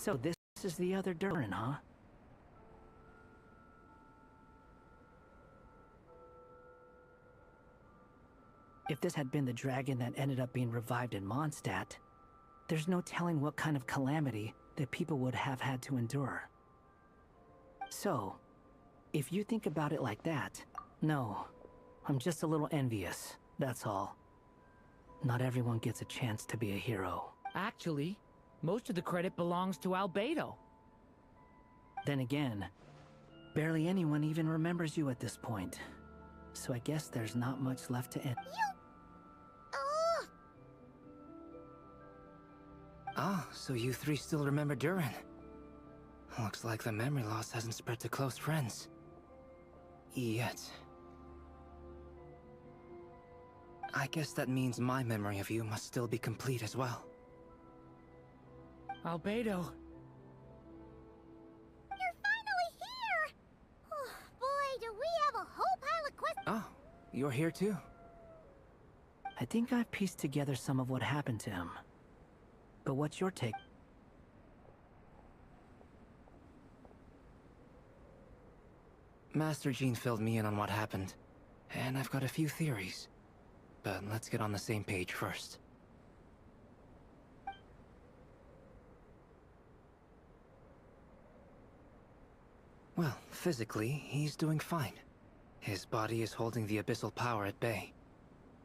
So this is the other Durin, huh? If this had been the dragon that ended up being revived in Mondstadt, there's no telling what kind of calamity that people would have had to endure. So, if you think about it like that, no, I'm just a little envious, that's all. Not everyone gets a chance to be a hero. Actually, most of the credit belongs to Albedo. Then again, barely anyone even remembers you at this point. So I guess there's not much left to end. Ah, so you three still remember Durin. Looks like the memory loss hasn't spread to close friends. Yet. I guess that means my memory of you must still be complete as well. Albedo. You're finally here! Oh, boy, do we have a whole pile of questions. Oh, you're here too? I think I've pieced together some of what happened to him. But what's your take? Master Jean filled me in on what happened, and I've got a few theories. But let's get on the same page first. Well, physically, he's doing fine. His body is holding the abyssal power at bay.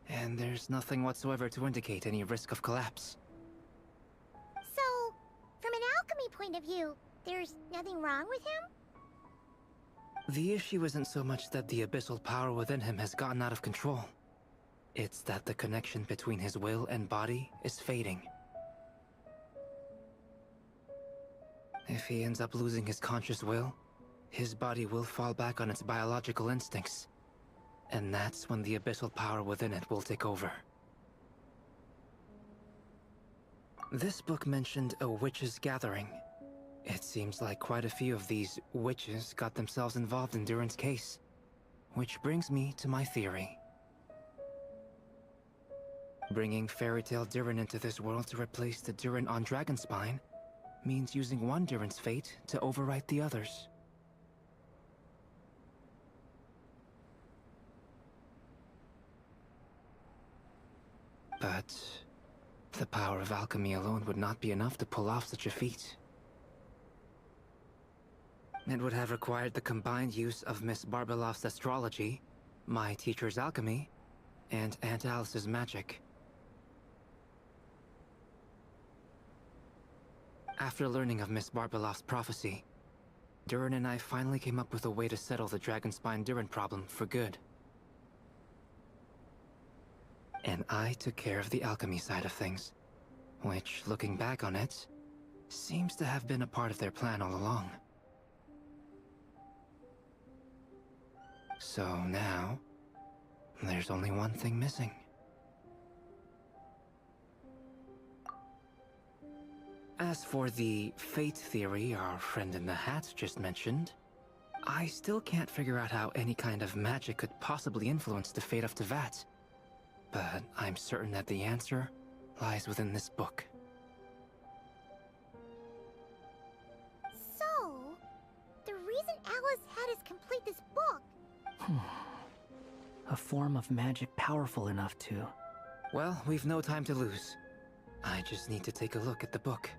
And there's nothing whatsoever to indicate any risk of collapse. So, from an alchemy point of view, there's nothing wrong with him? The issue isn't so much that the abyssal power within him has gotten out of control. It's that the connection between his will and body is fading. If he ends up losing his conscious will, his body will fall back on its biological instincts. And that's when the abyssal power within it will take over. This book mentioned a witches' gathering. It seems like quite a few of these witches got themselves involved in Durin's case. Which brings me to my theory. Bringing Fairy Tale Durin into this world to replace the Durin on Dragonspine means using one Durin's fate to overwrite the others. But the power of alchemy alone would not be enough to pull off such a feat. It would have required the combined use of Miss Barbeloff's astrology, my teacher's alchemy, and Aunt Alice's magic. After learning of Miss Barbeloff's prophecy, Durin and I finally came up with a way to settle the Dragonspine Durin problem for good. And I took care of the alchemy side of things, which, looking back on it, seems to have been a part of their plan all along. So now, there's only one thing missing. As for the fate theory our friend in the hat just mentioned, I still can't figure out how any kind of magic could possibly influence the fate of teyvat. But I'm certain that the answer lies within this book. So, the reason Alice had us complete this book... A form of magic powerful enough to... Well, we've no time to lose. I just need to take a look at the book.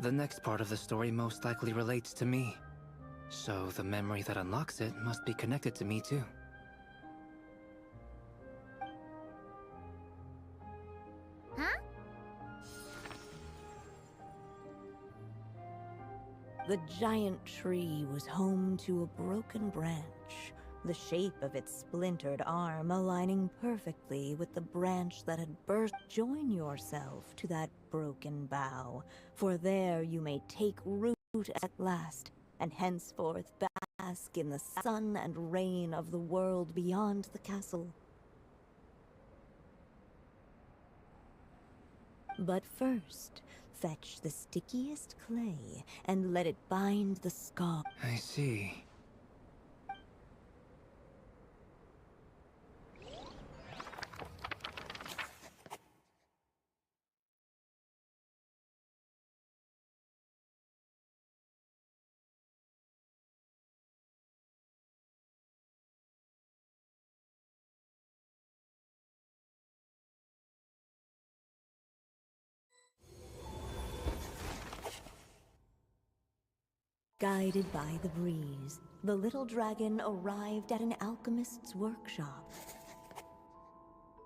The next part of the story most likely relates to me. So the memory that unlocks it must be connected to me too. Huh? The giant tree was home to a broken branch, the shape of its splintered arm aligning perfectly with the branch that had burst. Join yourself to that broken bough, for there you may take root at last, and henceforth bask in the sun and rain of the world beyond the castle. But first, fetch the stickiest clay and let it bind the scar. I see. Guided by the breeze, the little dragon arrived at an alchemist's workshop.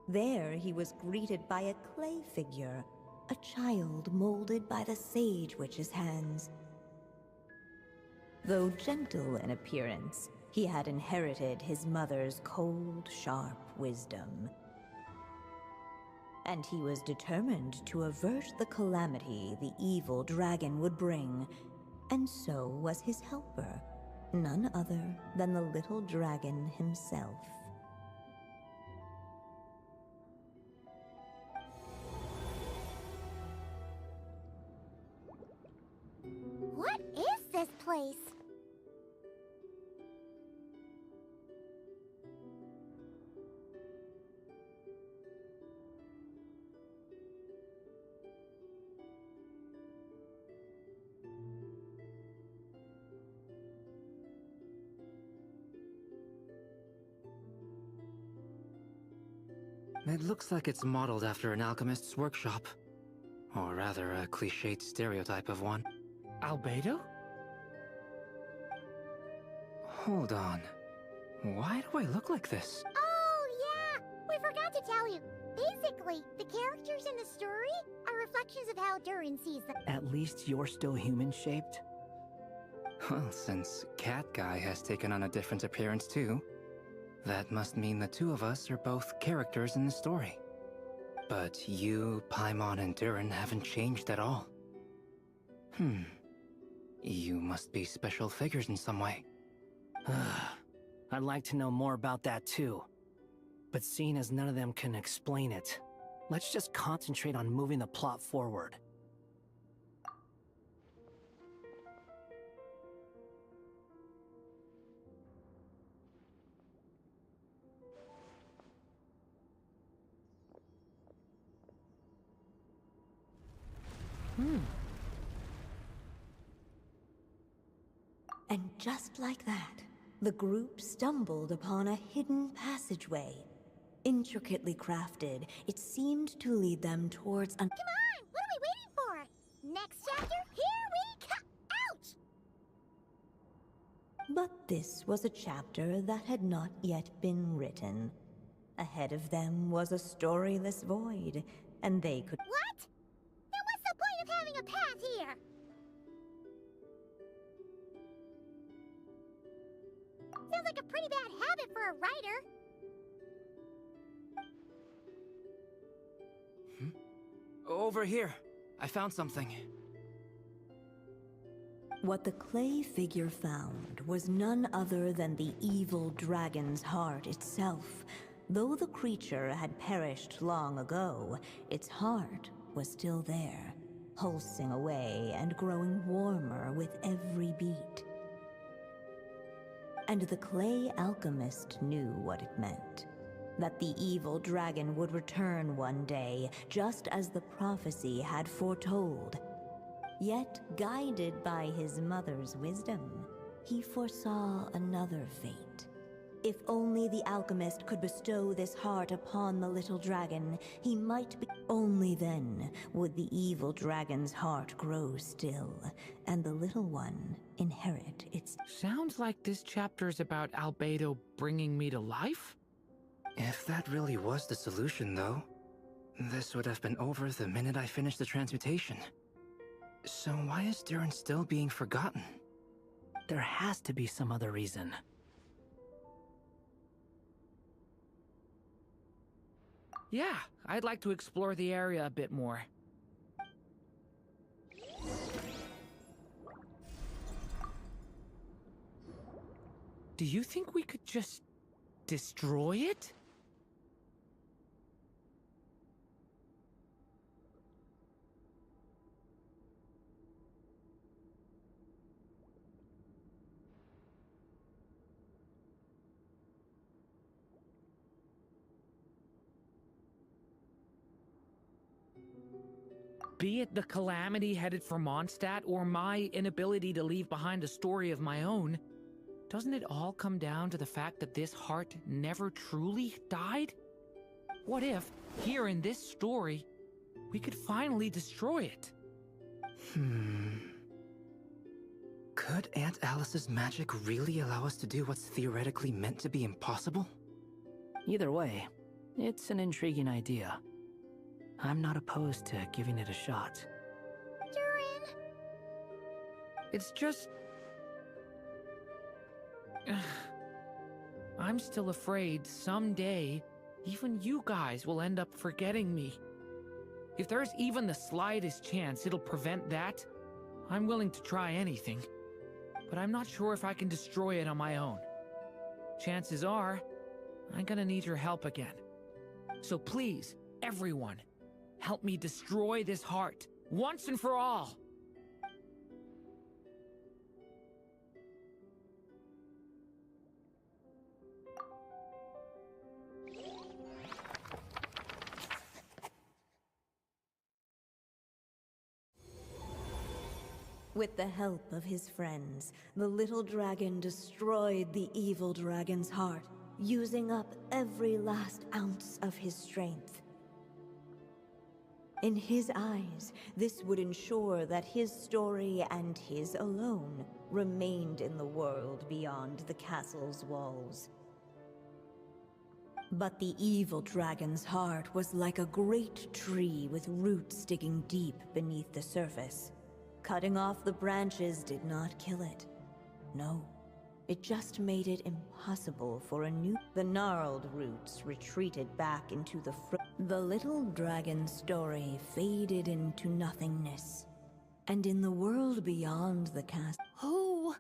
There he was greeted by a clay figure, a child molded by the sage witch's hands. Though gentle in appearance, he had inherited his mother's cold, sharp wisdom. And he was determined to avert the calamity the evil dragon would bring. And so was his helper, none other than the little dragon himself. What is this place? It looks like it's modeled after an alchemist's workshop. Or rather, a cliched stereotype of one. Albedo? Hold on. Why do I look like this? Oh, yeah! We forgot to tell you. Basically, the characters in the story are reflections of how Durin sees them. At least you're still human-shaped? Well, since Cat Guy has taken on a different appearance too, that must mean the two of us are both characters in the story. But you, Paimon, and Durin haven't changed at all. You must be special figures in some way. I'd like to know more about that too. But seeing as none of them can explain it, let's just concentrate on moving the plot forward. And just like that, the group stumbled upon a hidden passageway. Intricately crafted, it seemed to lead them towards an— Come on! What are we waiting for? Next chapter, here we come! Ouch! But this was a chapter that had not yet been written. Ahead of them was a storyless void, and they could— What? Then what's the point of having a path here? Sounds like a pretty bad habit for a writer. Over here. I found something. What the clay figure found was none other than the evil dragon's heart itself. Though the creature had perished long ago, its heart was still there, pulsing away and growing warmer with every beat. And the clay alchemist knew what it meant. That the evil dragon would return one day, just as the prophecy had foretold. Yet, guided by his mother's wisdom, he foresaw another fate. If only the alchemist could bestow this heart upon the little dragon, he might be... Only then would the evil dragon's heart grow still, and the little one inherit its... Sounds like this chapter's about Albedo bringing me to life? If that really was the solution, though, this would have been over the minute I finished the transmutation. So why is Durin still being forgotten? There has to be some other reason. Yeah, I'd like to explore the area a bit more. Do you think we could just destroy it? Be it the calamity headed for Mondstadt or my inability to leave behind a story of my own, doesn't it all come down to the fact that this heart never truly died? What if, here in this story, we could finally destroy it? Could Aunt Alice's magic really allow us to do what's theoretically meant to be impossible? Either way, it's an intriguing idea. I'm not opposed to giving it a shot. Durin! It's just... I'm still afraid someday, even you guys will end up forgetting me. If there's even the slightest chance it'll prevent that, I'm willing to try anything. But I'm not sure if I can destroy it on my own. Chances are, I'm gonna need your help again. So please, everyone, help me destroy this heart, once and for all! With the help of his friends, the little dragon destroyed the evil dragon's heart, using up every last ounce of his strength. In his eyes, this would ensure that his story and his alone remained in the world beyond the castle's walls. But the evil dragon's heart was like a great tree with roots digging deep beneath the surface. Cutting off the branches did not kill it. No, it just made it impossible for a new... The gnarled roots retreated back into the The little dragon's story faded into nothingness. And in the world beyond the castle... Who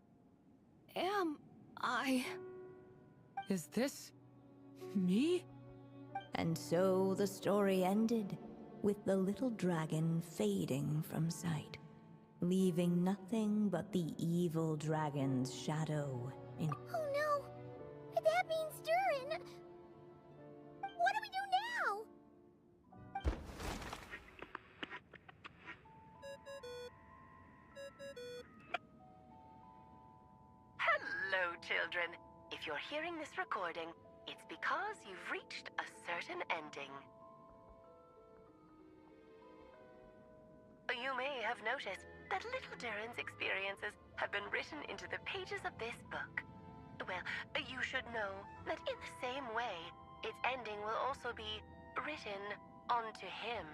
am I? Is this... me? And so the story ended, with the little dragon fading from sight, leaving nothing but the evil dragon's shadow in... Oh no! That means Durin! What do we do now? Hello, children. If you're hearing this recording, it's because you've reached a certain ending. You may have noticed that little Durin's experiences have been written into the pages of this book. Well, you should know that in the same way, its ending will also be written onto him.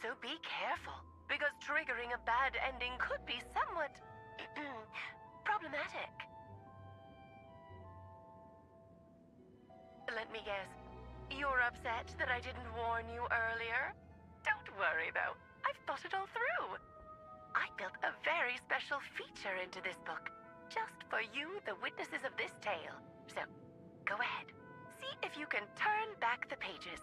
So be careful, because triggering a bad ending could be somewhat problematic. Let me guess, you're upset that I didn't warn you earlier? Don't worry though, I've thought it all through. I built a very special feature into this book, just for you, the witnesses of this tale. So, go ahead. See if you can turn back the pages.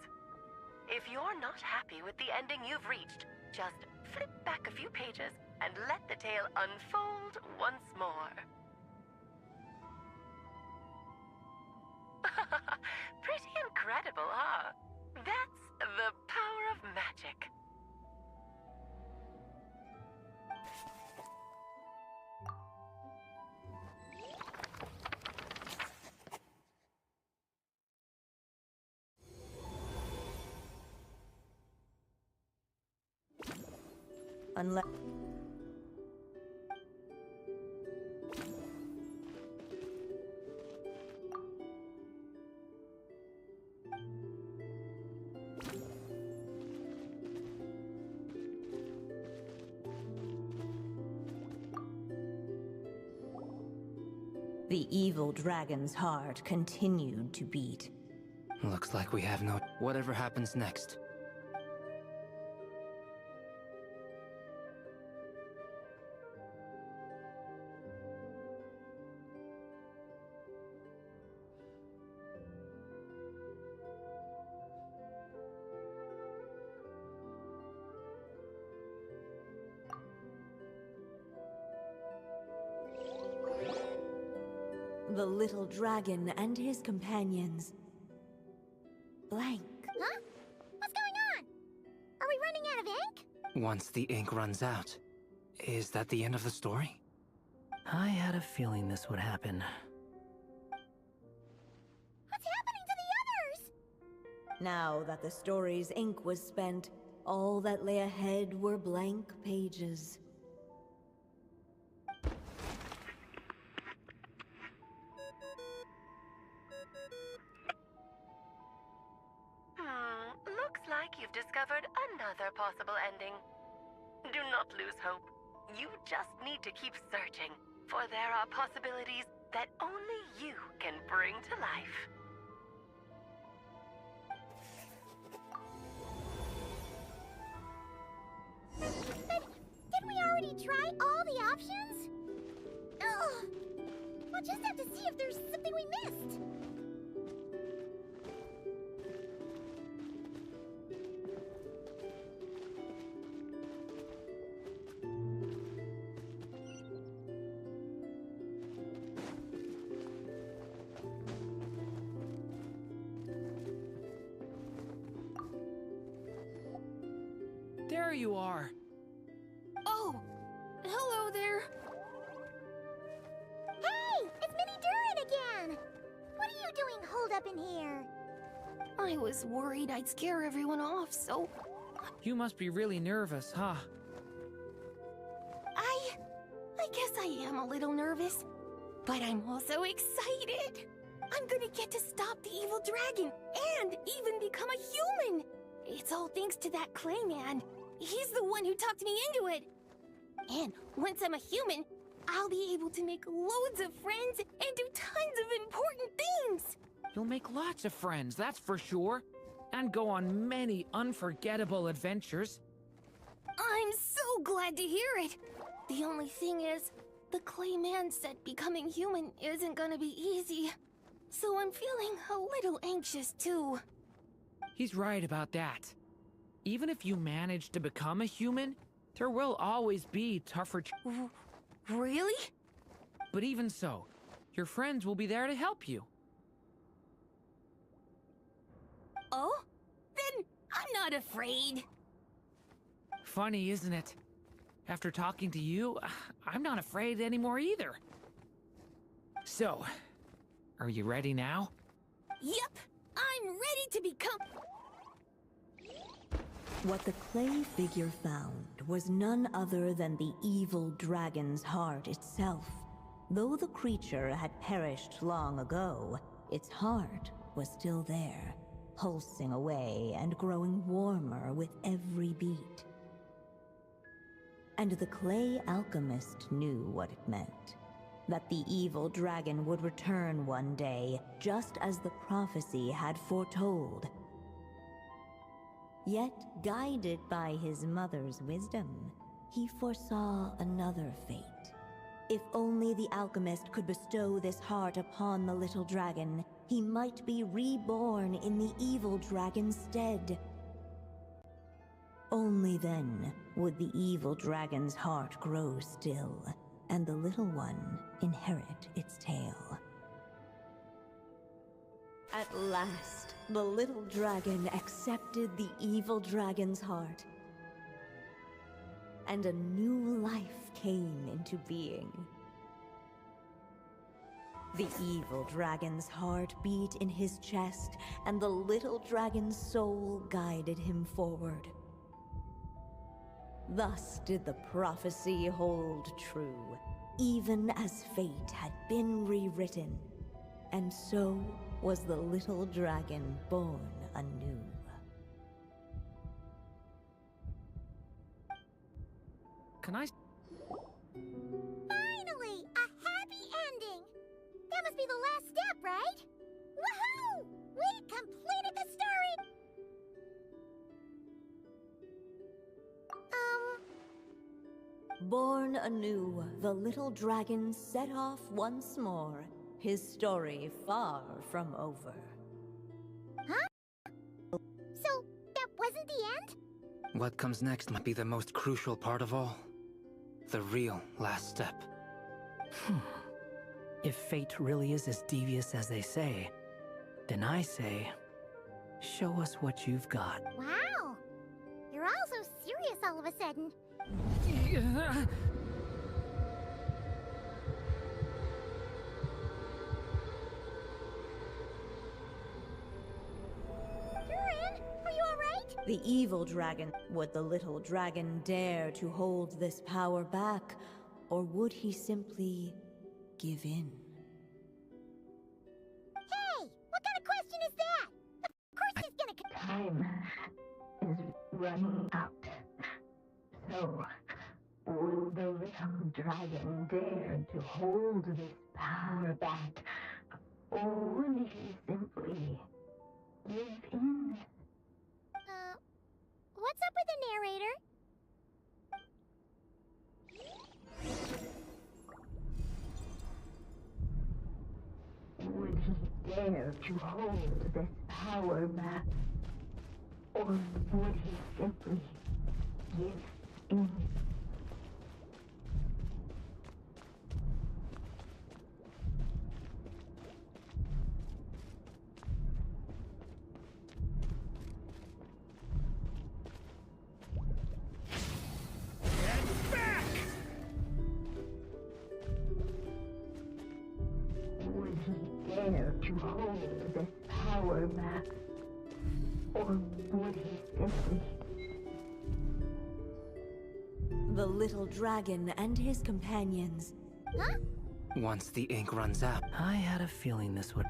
If you're not happy with the ending you've reached, just flip back a few pages and let the tale unfold once more. Pretty incredible, huh? That's the power of magic. Unless... The evil dragon's heart continued to beat. Looks like we have no... Whatever happens next. The little dragon and his companions blank. Huh? What's going on? Are we running out of ink? Once the ink runs out, is that the end of the story? I had a feeling this would happen. What's happening to the others? Now that the story's ink was spent, all that lay ahead were blank pages. Looks like you've discovered another possible ending. Do not lose hope. You just need to keep searching, for there are possibilities that only you can bring to life. But didn't we already try all the options? Ugh. We'll just have to see if there's something we missed. There you are. Oh, hello there. Hey, it's Minnie Durin again! What are you doing holed up in here? I was worried I'd scare everyone off, so You must be really nervous, huh? I guess I am a little nervous, but I'm also excited. I'm gonna get to stop the evil dragon and even become a human. It's all thanks to that clay man. He's the one who talked me into it. And once I'm a human, I'll be able to make loads of friends and do tons of important things. You'll make lots of friends, that's for sure. And go on many unforgettable adventures. I'm so glad to hear it. The only thing is, the clay man said becoming human isn't gonna be easy. So I'm feeling a little anxious too. He's right about that. Even if you manage to become a human, there will always be tougher Really? But even so, your friends will be there to help you. Oh? Then I'm not afraid. Funny, isn't it? After talking to you, I'm not afraid anymore either. So, are you ready now? Yep, I'm ready to become... What the clay figure found was none other than the evil dragon's heart itself. Though the creature had perished long ago, its heart was still there, pulsing away and growing warmer with every beat. And the clay alchemist knew what it meant. That the evil dragon would return one day, just as the prophecy had foretold. Yet, guided by his mother's wisdom, he foresaw another fate. If only the alchemist could bestow this heart upon the little dragon, he might be reborn in the evil dragon's stead. Only then would the evil dragon's heart grow still, and the little one inherit its tale. At last, the little dragon accepted the evil dragon's heart, and a new life came into being. The evil dragon's heart beat in his chest, and the little dragon's soul guided him forward. Thus did the prophecy hold true, even as fate had been rewritten, and so was the little dragon born anew. Can I? Finally! A happy ending! That must be the last step, right? Woohoo! We completed the story! Born anew, the little dragon set off once more, his story far from over. Huh? So, that wasn't the end? What comes next might be the most crucial part of all. The real last step. If fate really is as devious as they say, then I say, show us what you've got. Wow! You're all so serious all of a sudden. Are you alright? The evil dragon. Would the little dragon dare to hold this power back, or would he simply give in? Hey! What kind of question is that? Of course he's gonna... Time is running out. So, would the little dragon dare to hold this power back, or would he simply give in? What's up with the narrator? Would he dare to hold this power back, or would he simply give in? Would he dare to hold this power back, or would he simply... The little dragon and his companions. Huh? Once the ink runs out. I had a feeling this would...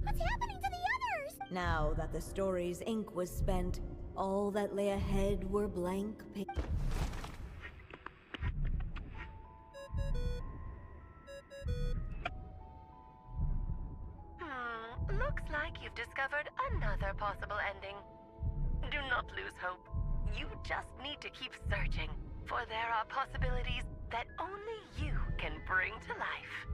What's happening to the others? Now that the story's ink was spent, all that lay ahead were blank pages. Looks like you've discovered another possible ending. Do not lose hope. You just need to keep searching, for there are possibilities that only you can bring to life.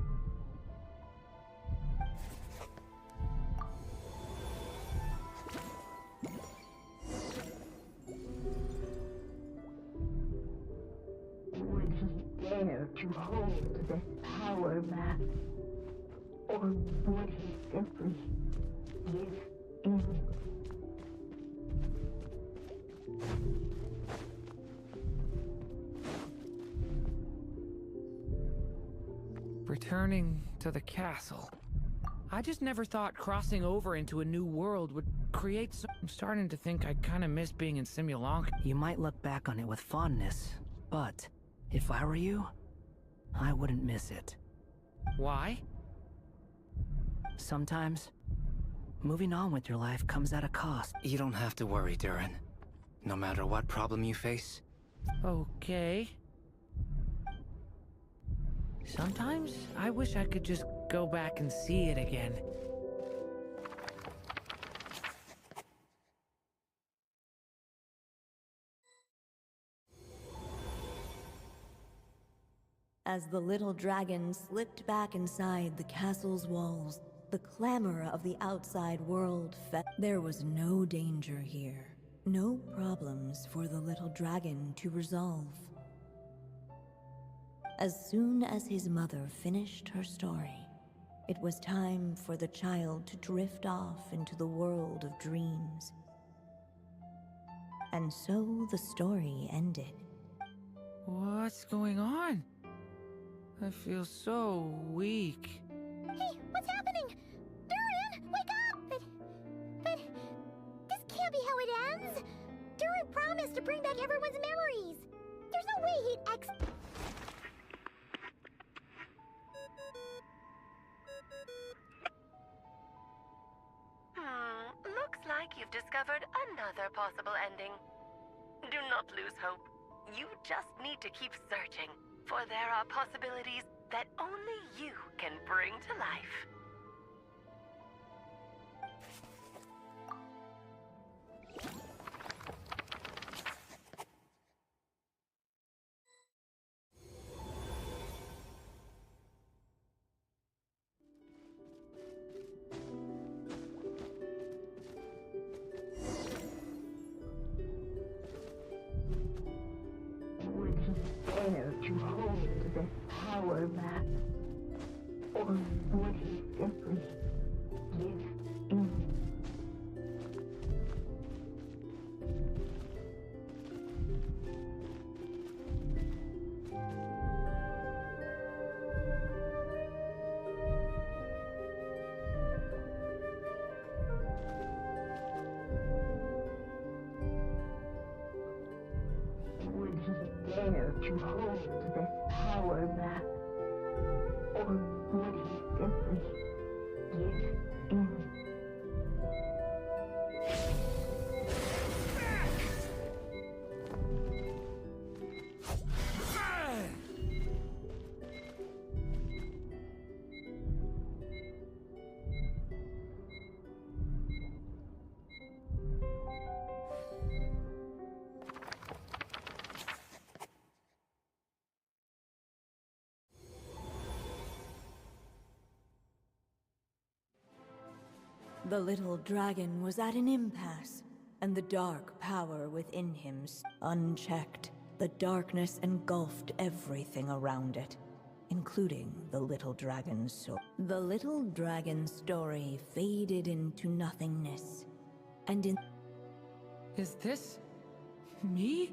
Would he dare to hold this power back, or would he simply give in? Returning to the castle. I just never thought crossing over into a new world would create some... I'm starting to think I kind of miss being in Simulanka. You might look back on it with fondness, but if I were you, I wouldn't miss it. Why? Sometimes, moving on with your life comes at a cost. You don't have to worry, Durin. No matter what problem you face. Okay. Sometimes I wish I could just go back and see it again. As the little dragon slipped back inside the castle's walls, the clamor of the outside world fell. There was no danger here. No problems for the little dragon to resolve. As soon as his mother finished her story, it was time for the child to drift off into the world of dreams. And so the story ended. What's going on? I feel so weak. Hey, what's happening? Durin, wake up! But this can't be how it ends. Durin promised to bring back everyone's memories. There's no way he'd Looks like you've discovered another possible ending. Do not lose hope. You just need to keep searching, for there are possibilities that only you can bring to life. Would he dare to hold this power map? Or would he simply give in? Would he dare to hold this power map? Or would he simply give in? The little dragon was at an impasse, and the dark power within him, unchecked, the darkness engulfed everything around it, including the little dragon's soul. The little dragon's story faded into nothingness, and Is this me?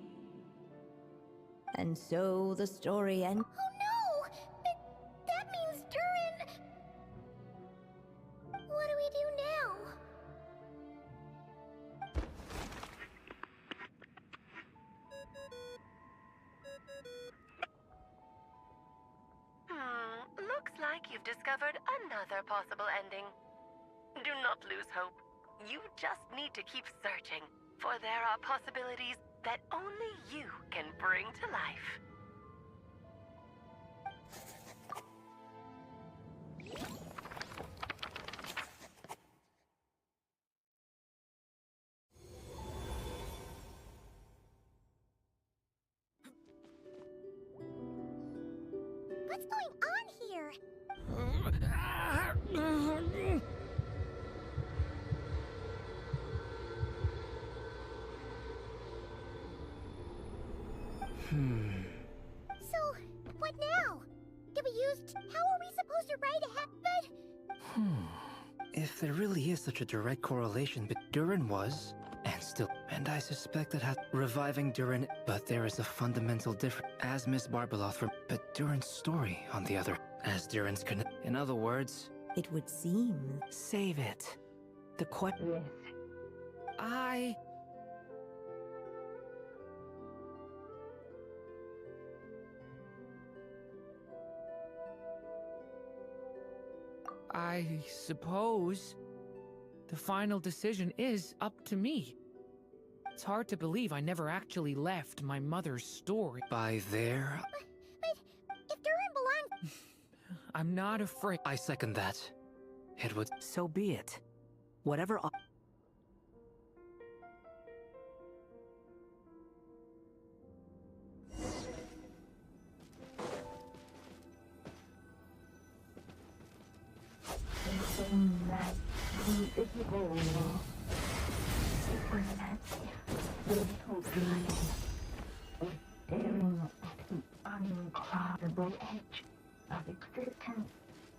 and so the story ended. Oh no! That means Durin... What do we do now? Looks like you've discovered another possible ending. Do not lose hope. You just need to keep searching, for there are possibilities that only you can bring to life. What's going on here? So, what now? Did we use... How are we supposed to write ahead? But... If there really is such a direct correlation, but Durin was, and still, and I suspect it has reviving Durin, but there is a fundamental difference. As Miss Barbeloth, but Durin's story, on the other, as Durin's in other words, It would seem Save it. The This I suppose the final decision is up to me. It's hard to believe I never actually left my mother's story. by there, But if Durin belongs... I'm not afraid. I second that. It would. So be it. Whatever. thing that invisible supernatural. dragon, staring at the uncrossable edge of existence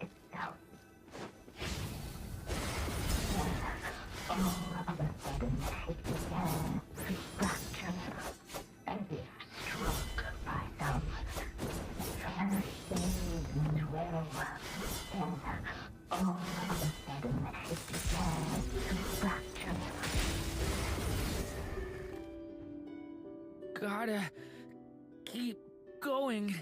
itself. Then, all of a sudden, it began to fracture, as if struck by some transcendent will. Then, all of a sudden, it began to fracture. Gotta keep going.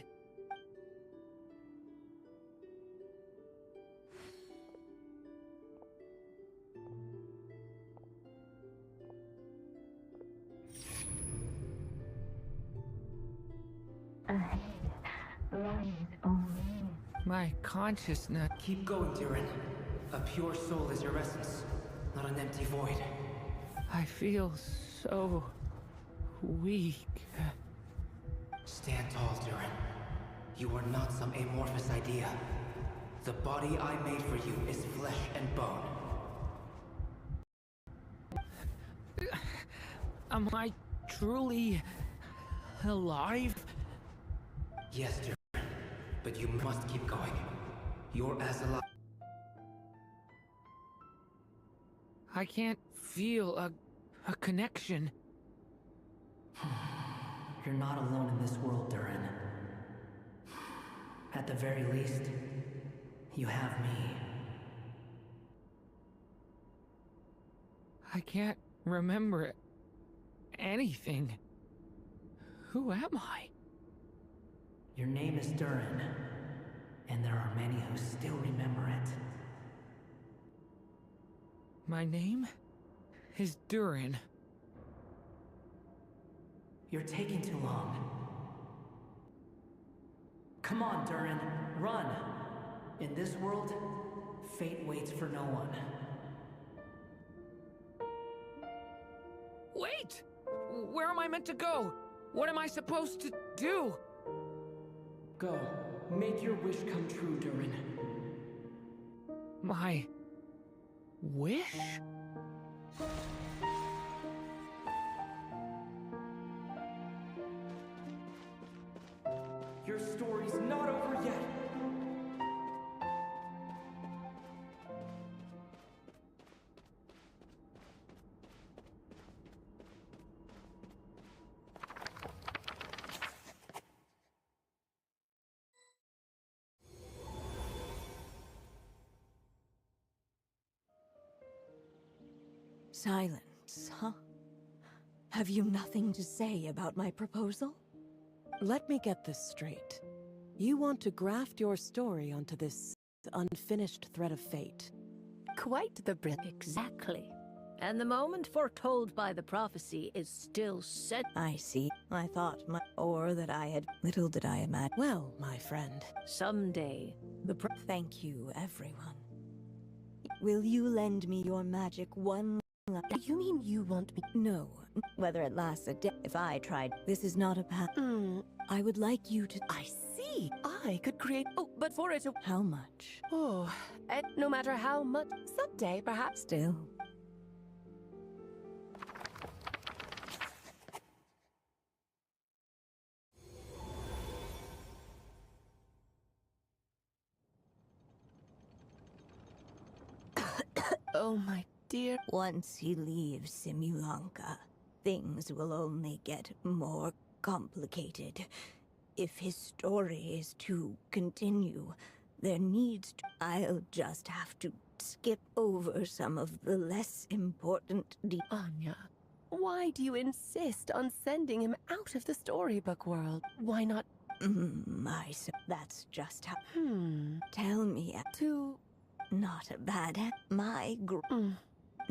Ahead lies only My consciousness. Keep going, Durin. A pure soul is your essence, not an empty void. I feel so weak. Stand tall, Durin. You are not some amorphous idea. The body I made for you is flesh and bone. Am I truly alive? Yes, Durin, but you must keep going. You're as alive. I can't feel a connection. You're not alone in this world, Durin. At the very least, you have me. I can't remember anything. Who am I? Your name is Durin, and there are many who still remember it. My name is Durin. You're taking too long. Come on, Durin, run! In this world, fate waits for no one. Wait! Where am I meant to go? What am I supposed to do? Go. Make your wish come true, Durin. My wish? Your story's not over yet. Silence, huh? Have you nothing to say about my proposal? Let me get this straight. You want to graft your story onto this unfinished thread of fate. Quite the Exactly. And the moment foretold by the prophecy is still set. I see. I thought or that I had. Little did I imagine. Well, my friend. Someday, Thank you, everyone. Will you lend me your magic one? You mean you want me? No. Whether it lasts a day. If I tried, this is not a path. I would like you to. I see. I could create. Oh, but for it. How much? Oh, and no matter how much, someday perhaps. Still. Oh, my dear. Once he leaves Simulanka, things will only get more complicated. If his story is to continue, there needs to... I'll just have to skip over some of the less important Anya, why do you insist on sending him out of the storybook world? Why not? That's just how... Tell me. Not a bad...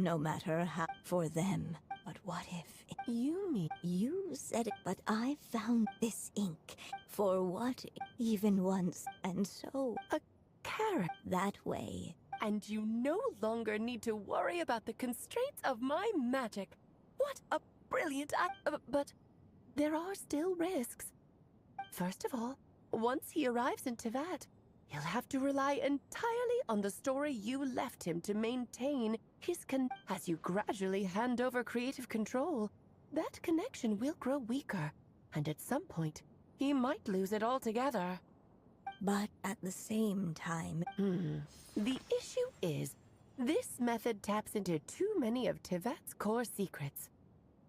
No matter how... For them. But what if... You mean... You said it, but I found this ink. For what? Even once. And so... A carrot. That way. And you no longer need to worry about the constraints of my magic. What a brilliant but there are still risks. First of all, once he arrives in Teyvat, he'll have to rely entirely on the story you left him to maintain his as you gradually hand over creative control. that connection will grow weaker, and at some point, he might lose it altogether. But at the same time... The issue is, this method taps into too many of Teyvat's core secrets.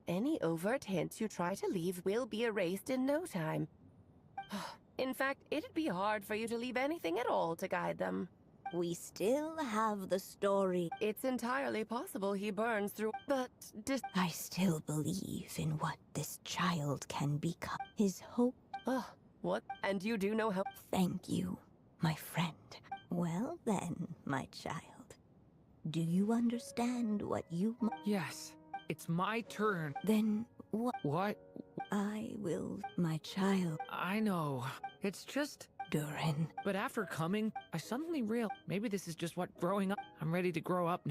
Any overt hints you try to leave will be erased in no time. In fact, it'd be hard for you to leave anything at all to guide them. We still have the story. It's entirely possible he burns through, but I still believe in what this child can become. His hope. What? And you do know how? Thank you, my friend. Well then, my child. Do you understand what you... Yes, it's my turn. Then what? What? I will, my child. I know. It's just... Durin. But after coming, I suddenly realized maybe this is just what growing up. I'm ready to grow up.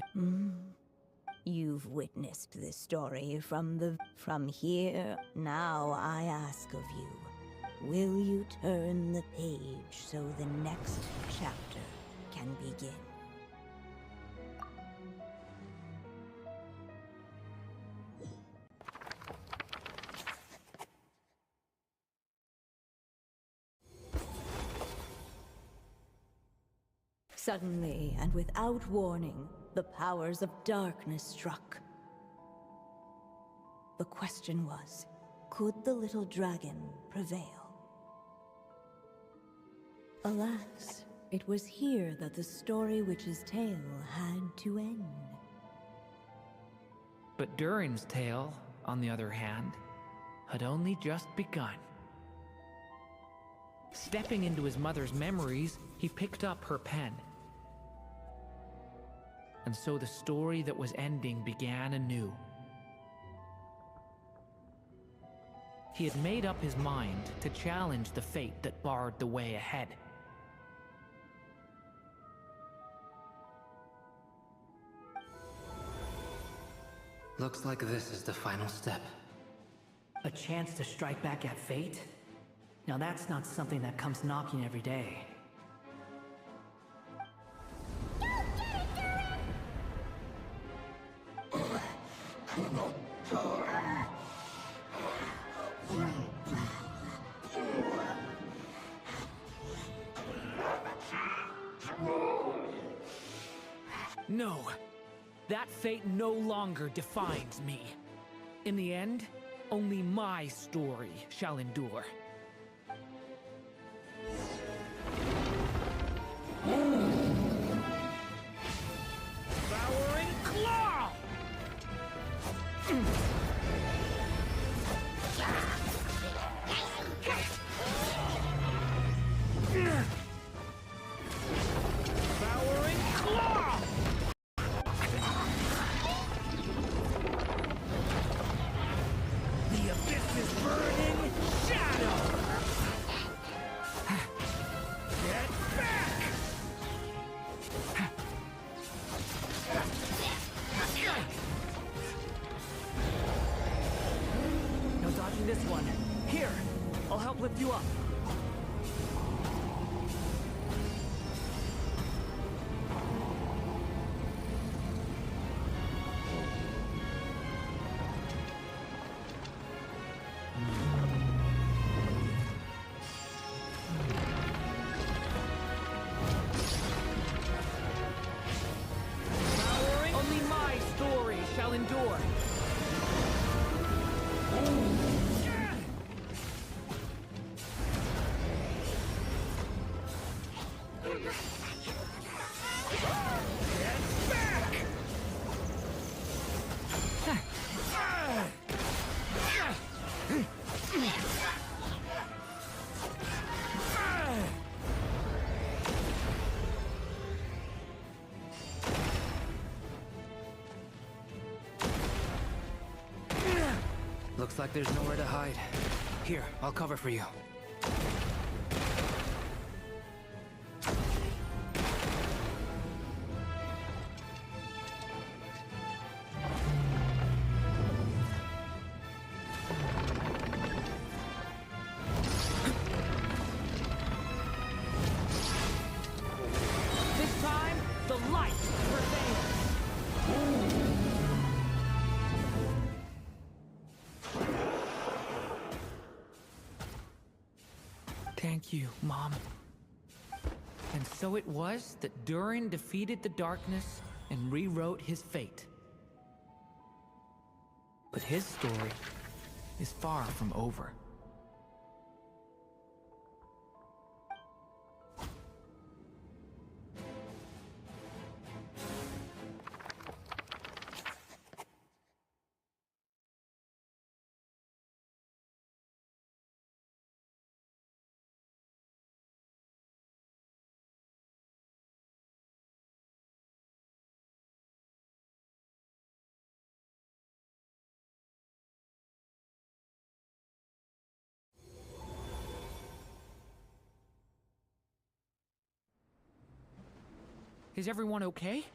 You've witnessed this story from here. Now I ask of you, will you turn the page so the next chapter can begin? Suddenly, and without warning, the powers of darkness struck. The question was, could the little dragon prevail? Alas, it was here that the story witch's tale had to end. But Durin's tale, on the other hand, had only just begun. Stepping into his mother's memories, he picked up her pen. And so the story that was ending began anew. He had made up his mind to challenge the fate that barred the way ahead. Looks like this is the final step. A chance to strike back at fate? Now that's not something that comes knocking every day. No, that fate no longer defines me. In the end, only my story shall endure. Devouring claw! Devouring claw! The abyss's burning shadow! Get back! No dodging this one. Here, I'll help lift you up. Only my story shall endure. Get back! Looks like there's nowhere to hide. Here, I'll cover for you. This time, the light prevails. Thank you, Mom. And so it was that Durin defeated the darkness and rewrote his fate. But his story is far from over. Is everyone okay?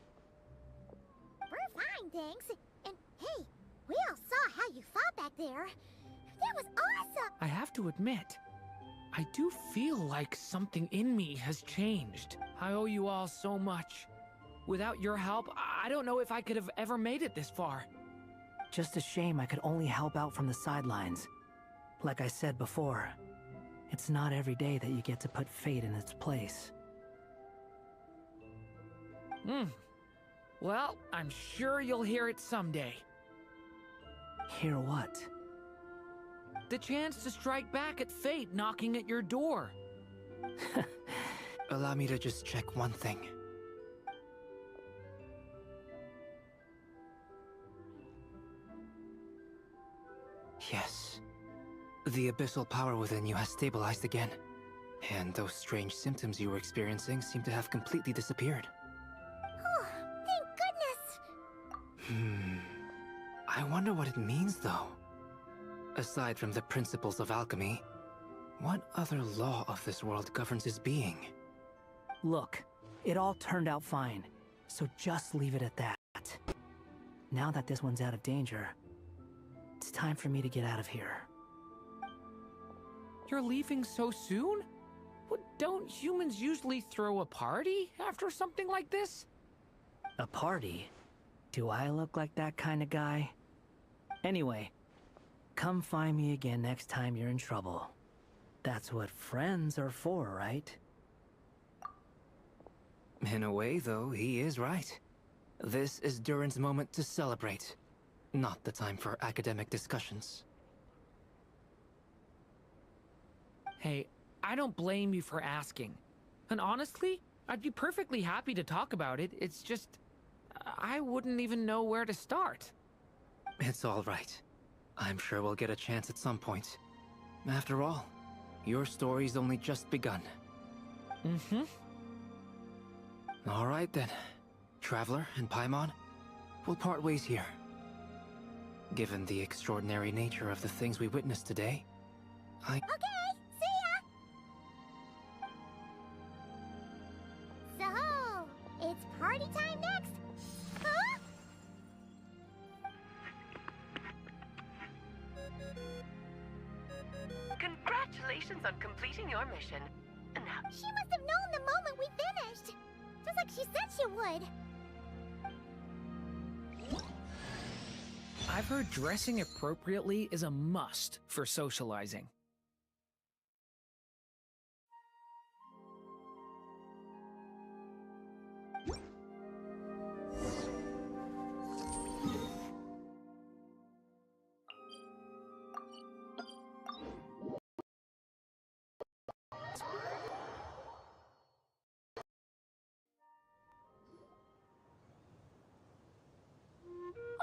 We're fine, thanks. And hey, we all saw how you fought back there. That was awesome! I have to admit, I do feel like something in me has changed. I owe you all so much. Without your help, I don't know if I could have ever made it this far. Just a shame I could only help out from the sidelines. Like I said before, it's not every day that you get to put fate in its place. Well, I'm sure you'll hear it someday. Hear what? The chance to strike back at fate knocking at your door. Allow me to just check one thing. Yes. The abyssal power within you has stabilized again. And those strange symptoms you were experiencing seem to have completely disappeared. Oh, thank goodness! I wonder what it means, though. Aside from the principles of alchemy, what other law of this world governs his being? Look, it all turned out fine, so just leave it at that. Now that this one's out of danger, it's time for me to get out of here. You're leaving so soon? What, don't humans usually throw a party after something like this? A party? Do I look like that kind of guy? Anyway, come find me again next time you're in trouble. That's what friends are for, right? In a way, though, he is right. This is Durin's moment to celebrate, not the time for academic discussions. Hey, I don't blame you for asking. And honestly, I'd be perfectly happy to talk about it. It's just, I wouldn't even know where to start. It's all right. I'm sure we'll get a chance at some point. After all, your story's only just begun. All right then. Traveler and Paimon, we'll part ways here. Given the extraordinary nature of the things we witnessed today, Okay, see ya! So, it's party time next? Huh? Congratulations on completing your mission. Now, She must have known the moment we finished! Just like she said she would! I've heard dressing appropriately is a must for socializing.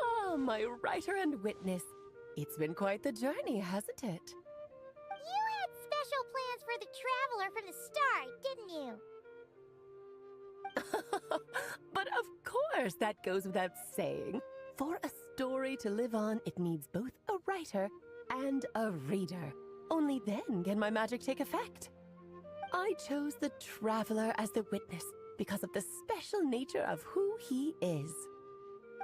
Oh, my writer and witness. It's been quite the journey, hasn't it? You had special plans for the Traveler from the start, didn't you? But of course, that goes without saying. For a story to live on, it needs both a writer and a reader. Only then can my magic take effect. I chose the Traveler as the witness because of the special nature of who he is.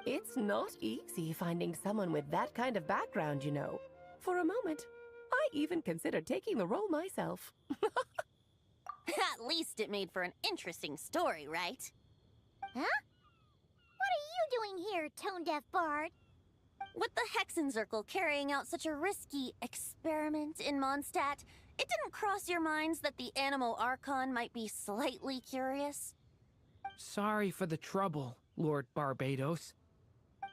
It's not easy finding someone with that kind of background, you know. For a moment, I even considered taking the role myself. At least it made for an interesting story, right? Huh? What are you doing here, tone-deaf bard? With the Hexenzirkel carrying out such a risky experiment in Mondstadt, It didn't cross your minds that the Animal Archon might be slightly curious? Sorry for the trouble, Lord Barbados.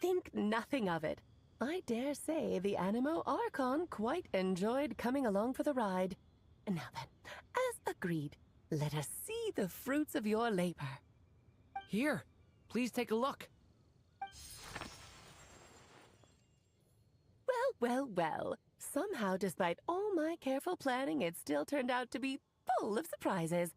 Think nothing of it. I dare say the Animo Archon quite enjoyed coming along for the ride. And now then, as agreed, let us see the fruits of your labor. Here, please take a look. Well. Somehow, despite all my careful planning, it still turned out to be full of surprises.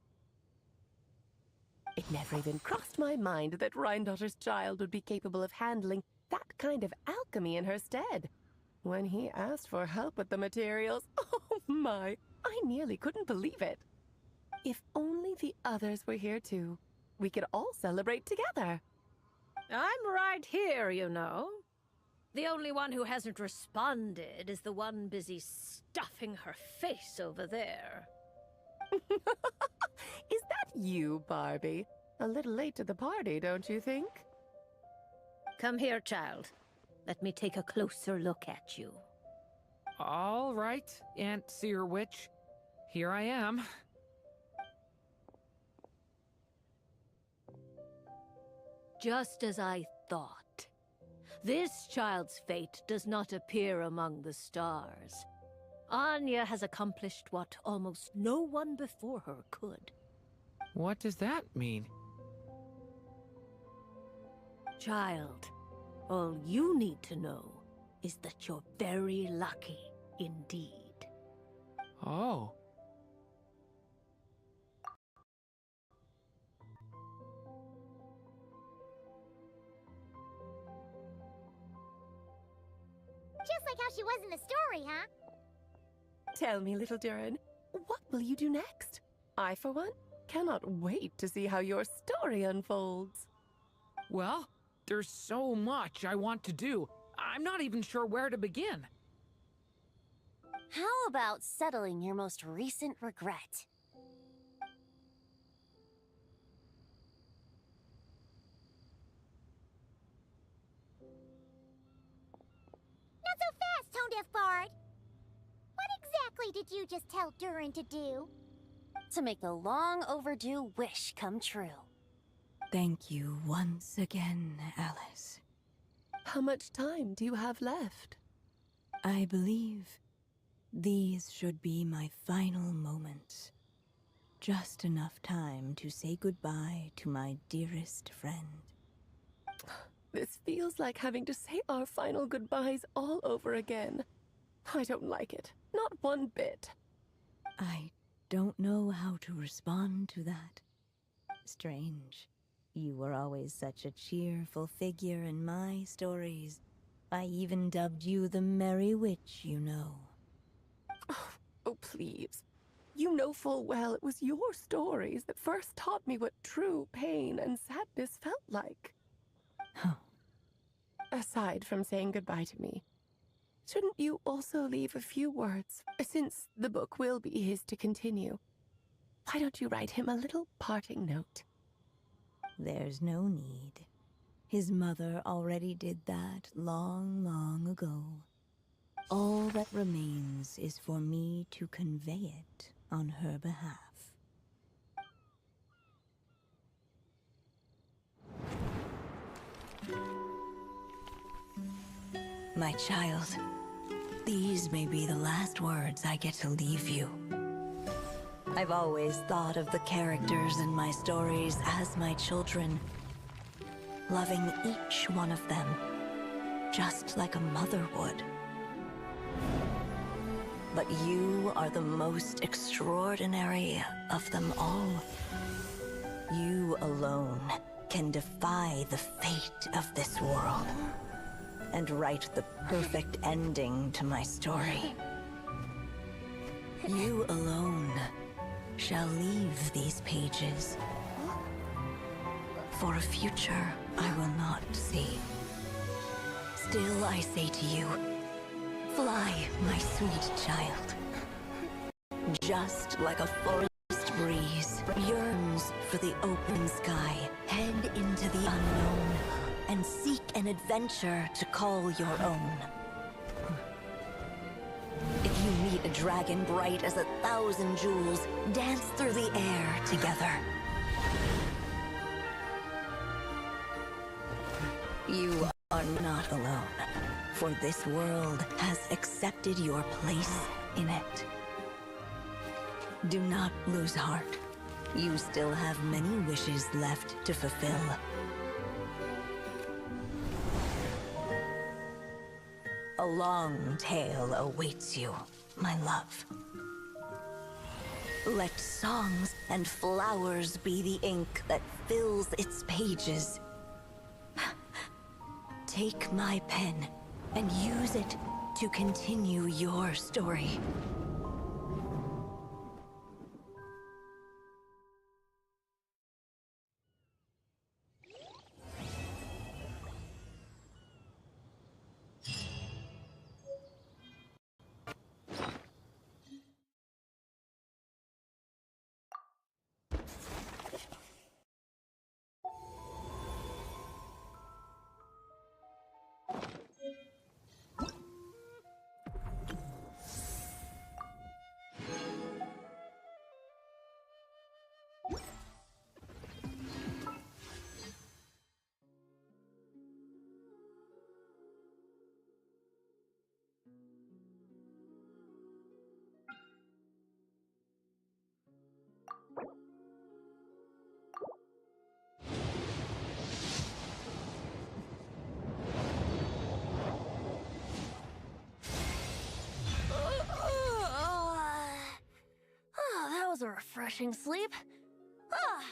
It never even crossed my mind that Rhindotter's child would be capable of handling that kind of alchemy in her stead. When he asked for help with the materials, oh my, I nearly couldn't believe it. If only the others were here too, we could all celebrate together. I'm right here, you know. The only one who hasn't responded is the one busy stuffing her face over there. Is that you, Barbie? A little late to the party, don't you think? Come here, child. Let me take a closer look at you. All right, Aunt Seer Witch. Here I am. Just as I thought. This child's fate does not appear among the stars. Anya has accomplished what almost no one before her could. What does that mean? Child, all you need to know is that you're very lucky indeed. Oh. Just like how she was in the story, huh? Tell me, little Durin, what will you do next? I, for one, cannot wait to see how your story unfolds. Well, there's so much I want to do. I'm not even sure where to begin. How about settling your most recent regret? Not so fast, Tone-Deaf Bard! What exactly did you just tell Durin to do? To make a long overdue wish come true. Thank you once again, Alice. How much time do you have left? I believe these should be my final moments. Just enough time to say goodbye to my dearest friend. This feels like having to say our final goodbyes all over again. I don't like it. Not one bit. I don't know how to respond to that. Strange. You were always such a cheerful figure in my stories. I even dubbed you the Merry Witch, you know. Oh, please. You know full well it was your stories that first taught me what true pain and sadness felt like. Aside from saying goodbye to me, shouldn't you also leave a few words, since the book will be his to continue? Why don't you write him a little parting note? There's no need. His mother already did that long, long ago. All that remains is for me to convey it on her behalf. My child, these may be the last words I get to leave you. I've always thought of the characters in my stories as my children, loving each one of them, just like a mother would. But you are the most extraordinary of them all. You alone can defy the fate of this world and write the perfect ending to my story. You alone shall leave these pages for a future I will not see. Still I say to you, fly, my sweet child. Just like a forest breeze yearns for the open sky, head into the unknown and seek an adventure to call your own. If you meet a dragon bright as 1,000 jewels, dance through the air together. You are not alone, for this world has accepted your place in it. Do not lose heart. You still have many wishes left to fulfill. A long tale awaits you, my love. Let songs and flowers be the ink that fills its pages. Take my pen and use it to continue your story. That was a refreshing sleep. Ah!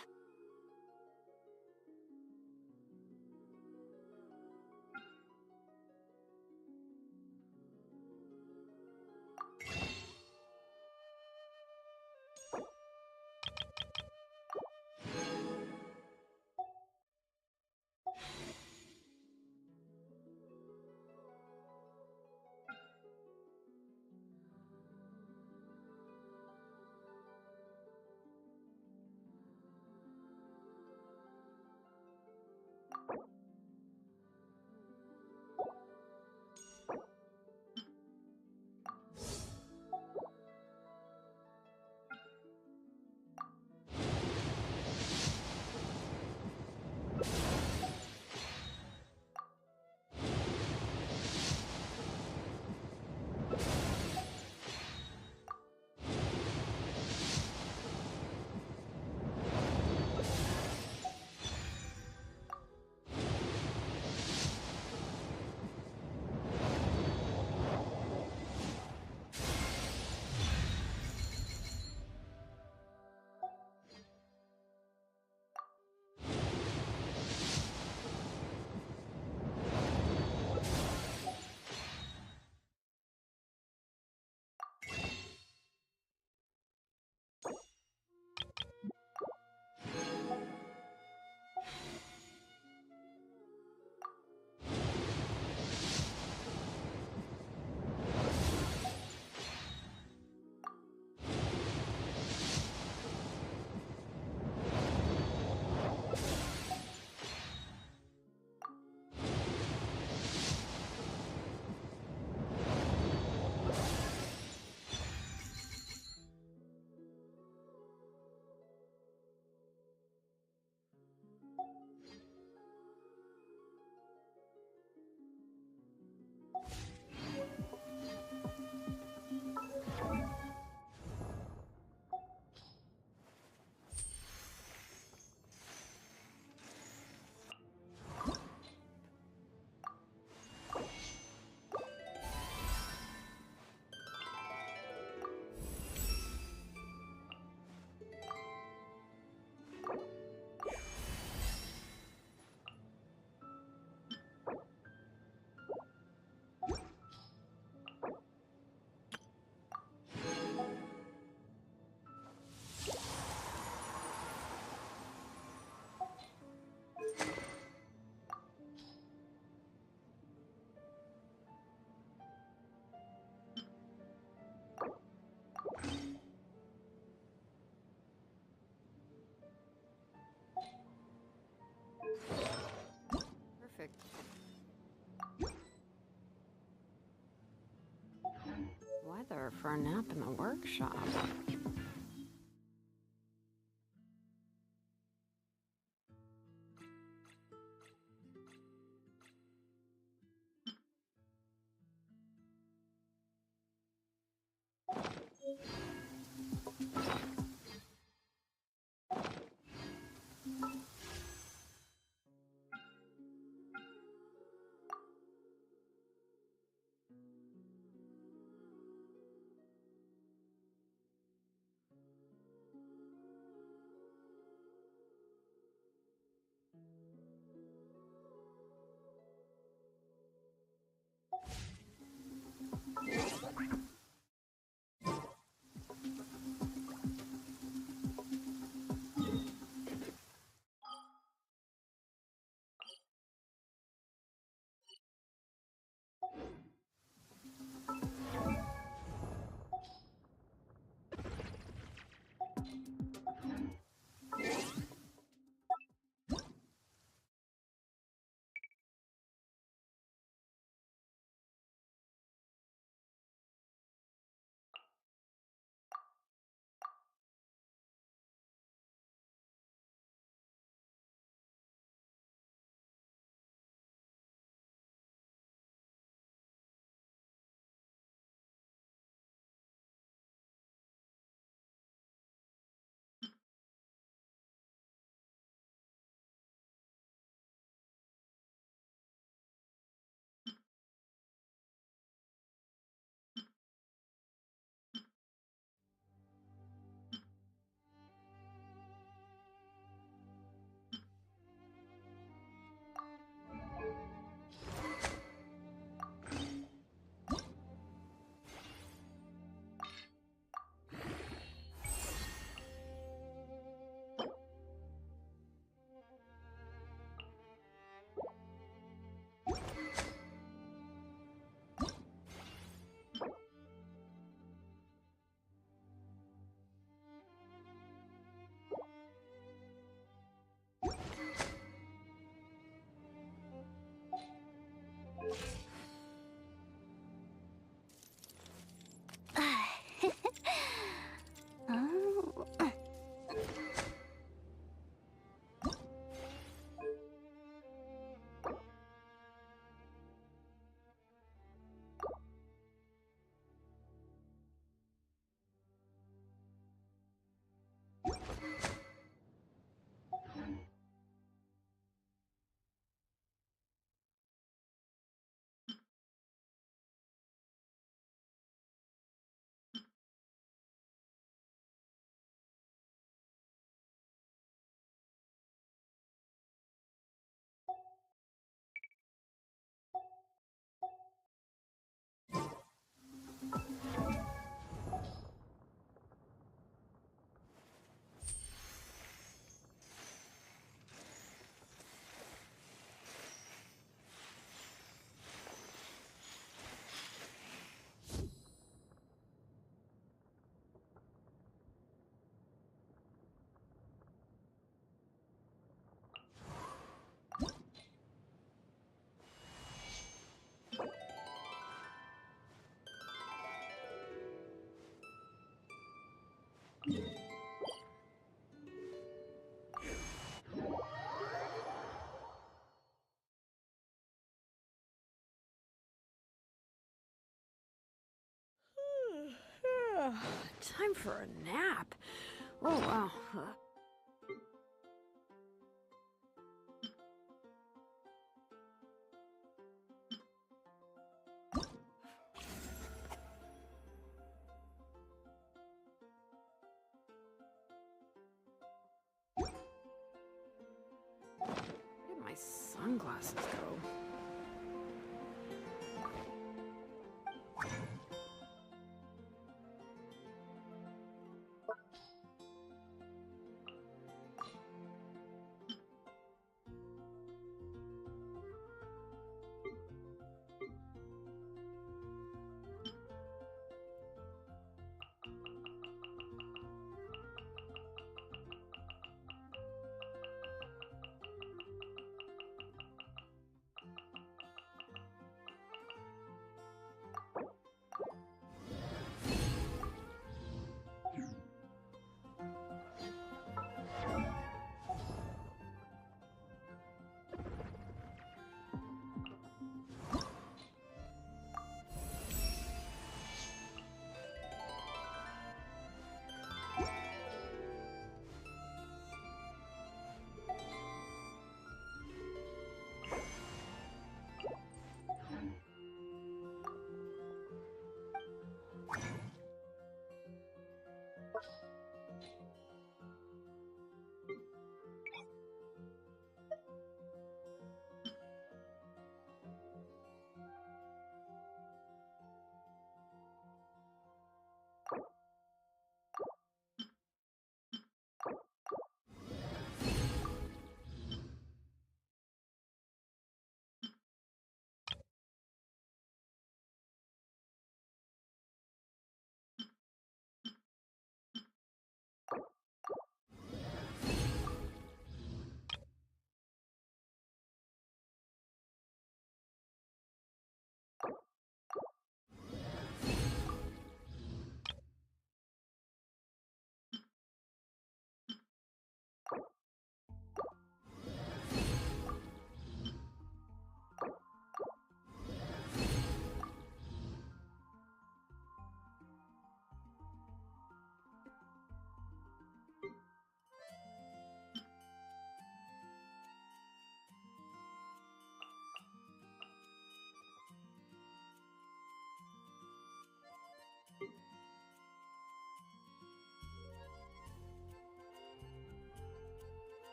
for a nap in the workshop. Time for a nap. Oh, wow. Where did my sunglasses go?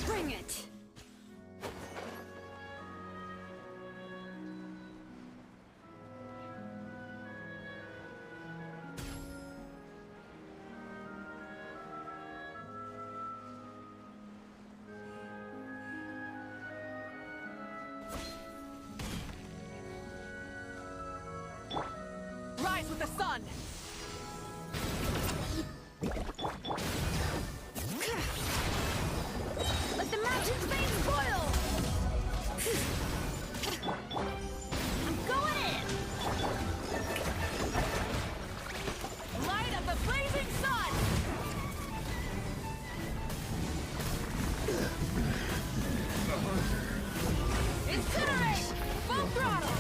Bring it! Rise with the sun! Let the mountain's veins boil! I'm going in! Light of the blazing sun! Incinerate! Full throttle!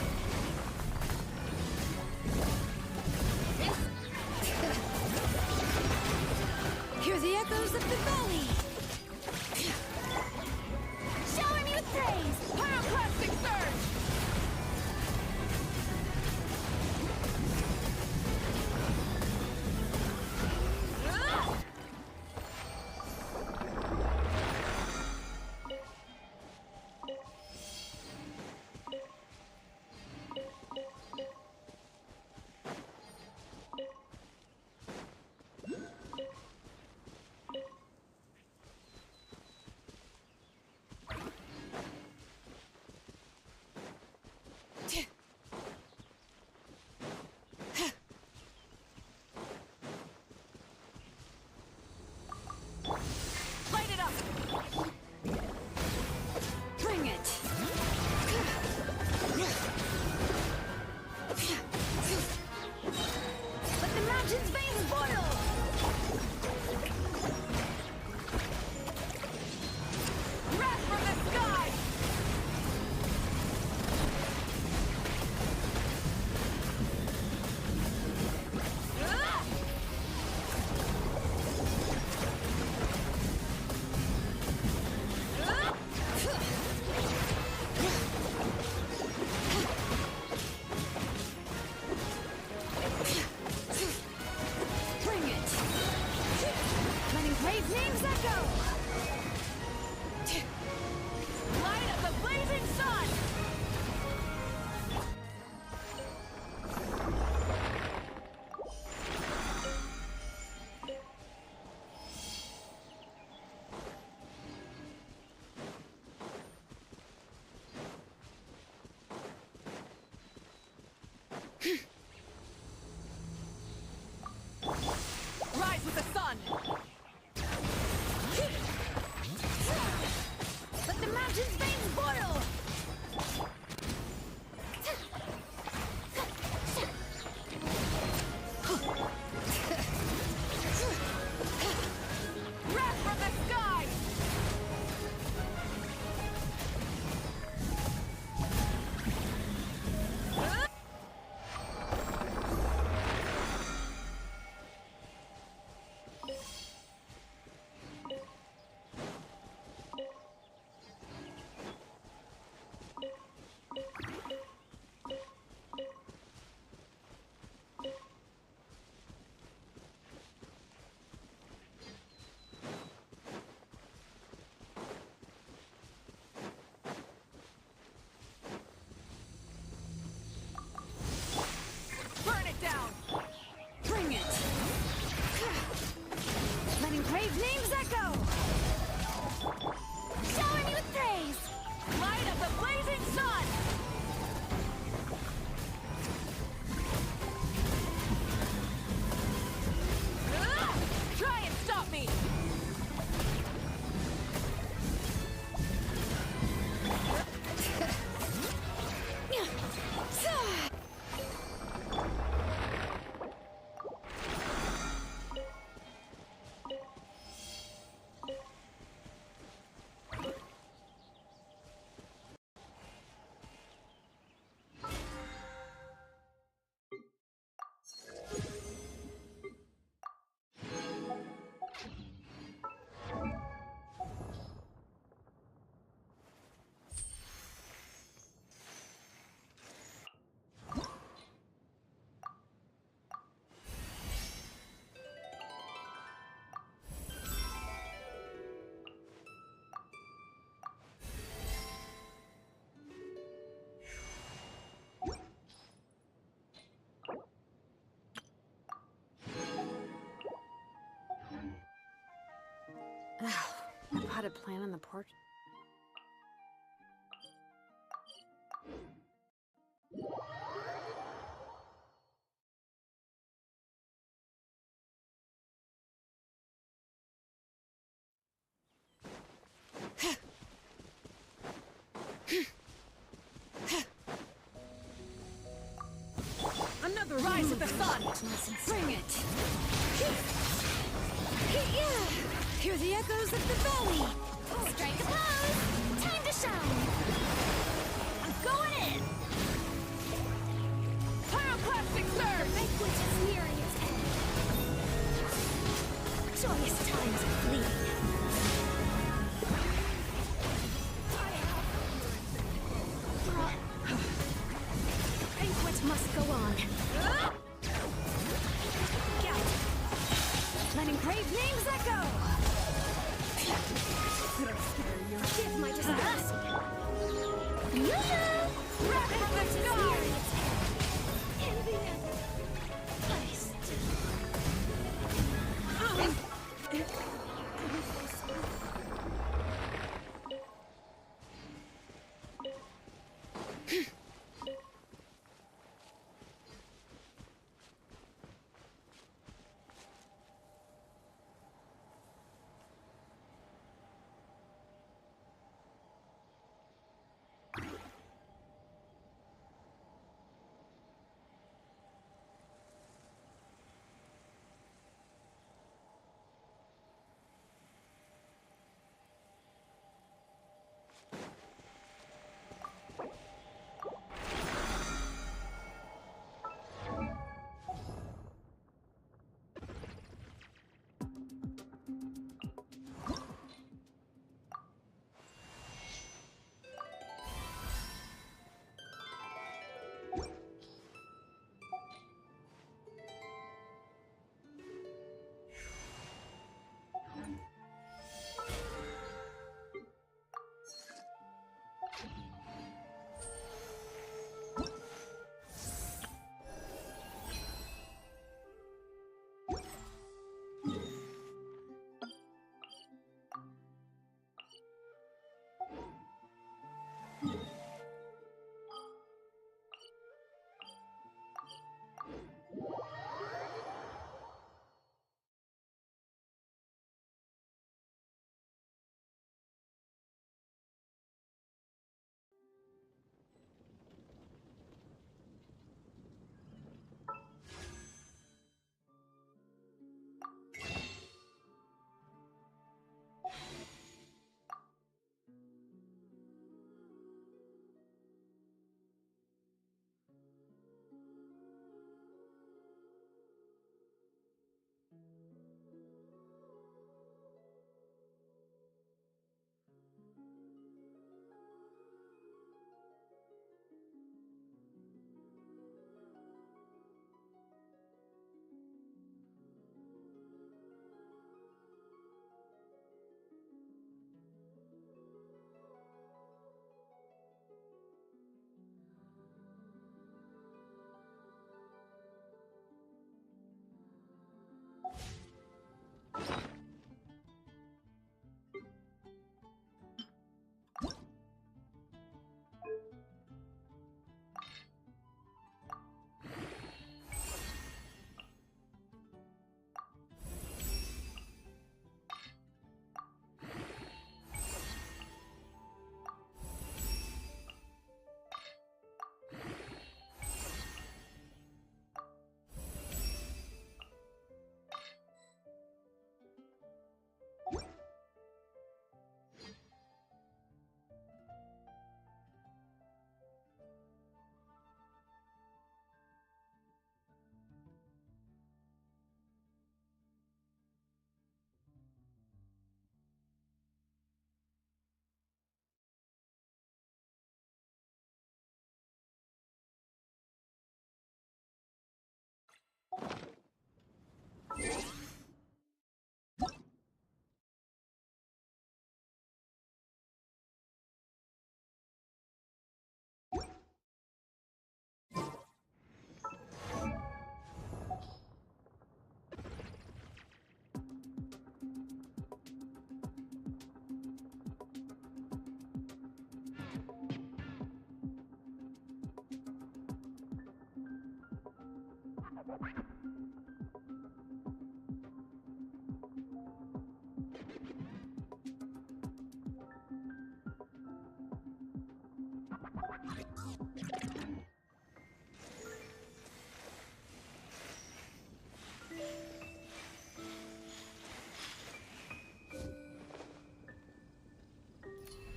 Hear the echoes of the valley! Showing you praise! Pyroclastic surge! spotted plant on the porch. Another rise of the sun! Bring it! Hear the echoes of the valley! Strike a pose! Time to shine! I'm going in! Pyroclastic surge! Banquet is nearing its end. Joyous times are fleeting. Banquet must go on. Letting brave names echo! Give my disperse. Rapid the sky! In the end. Placed.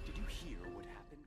Did you hear what happened?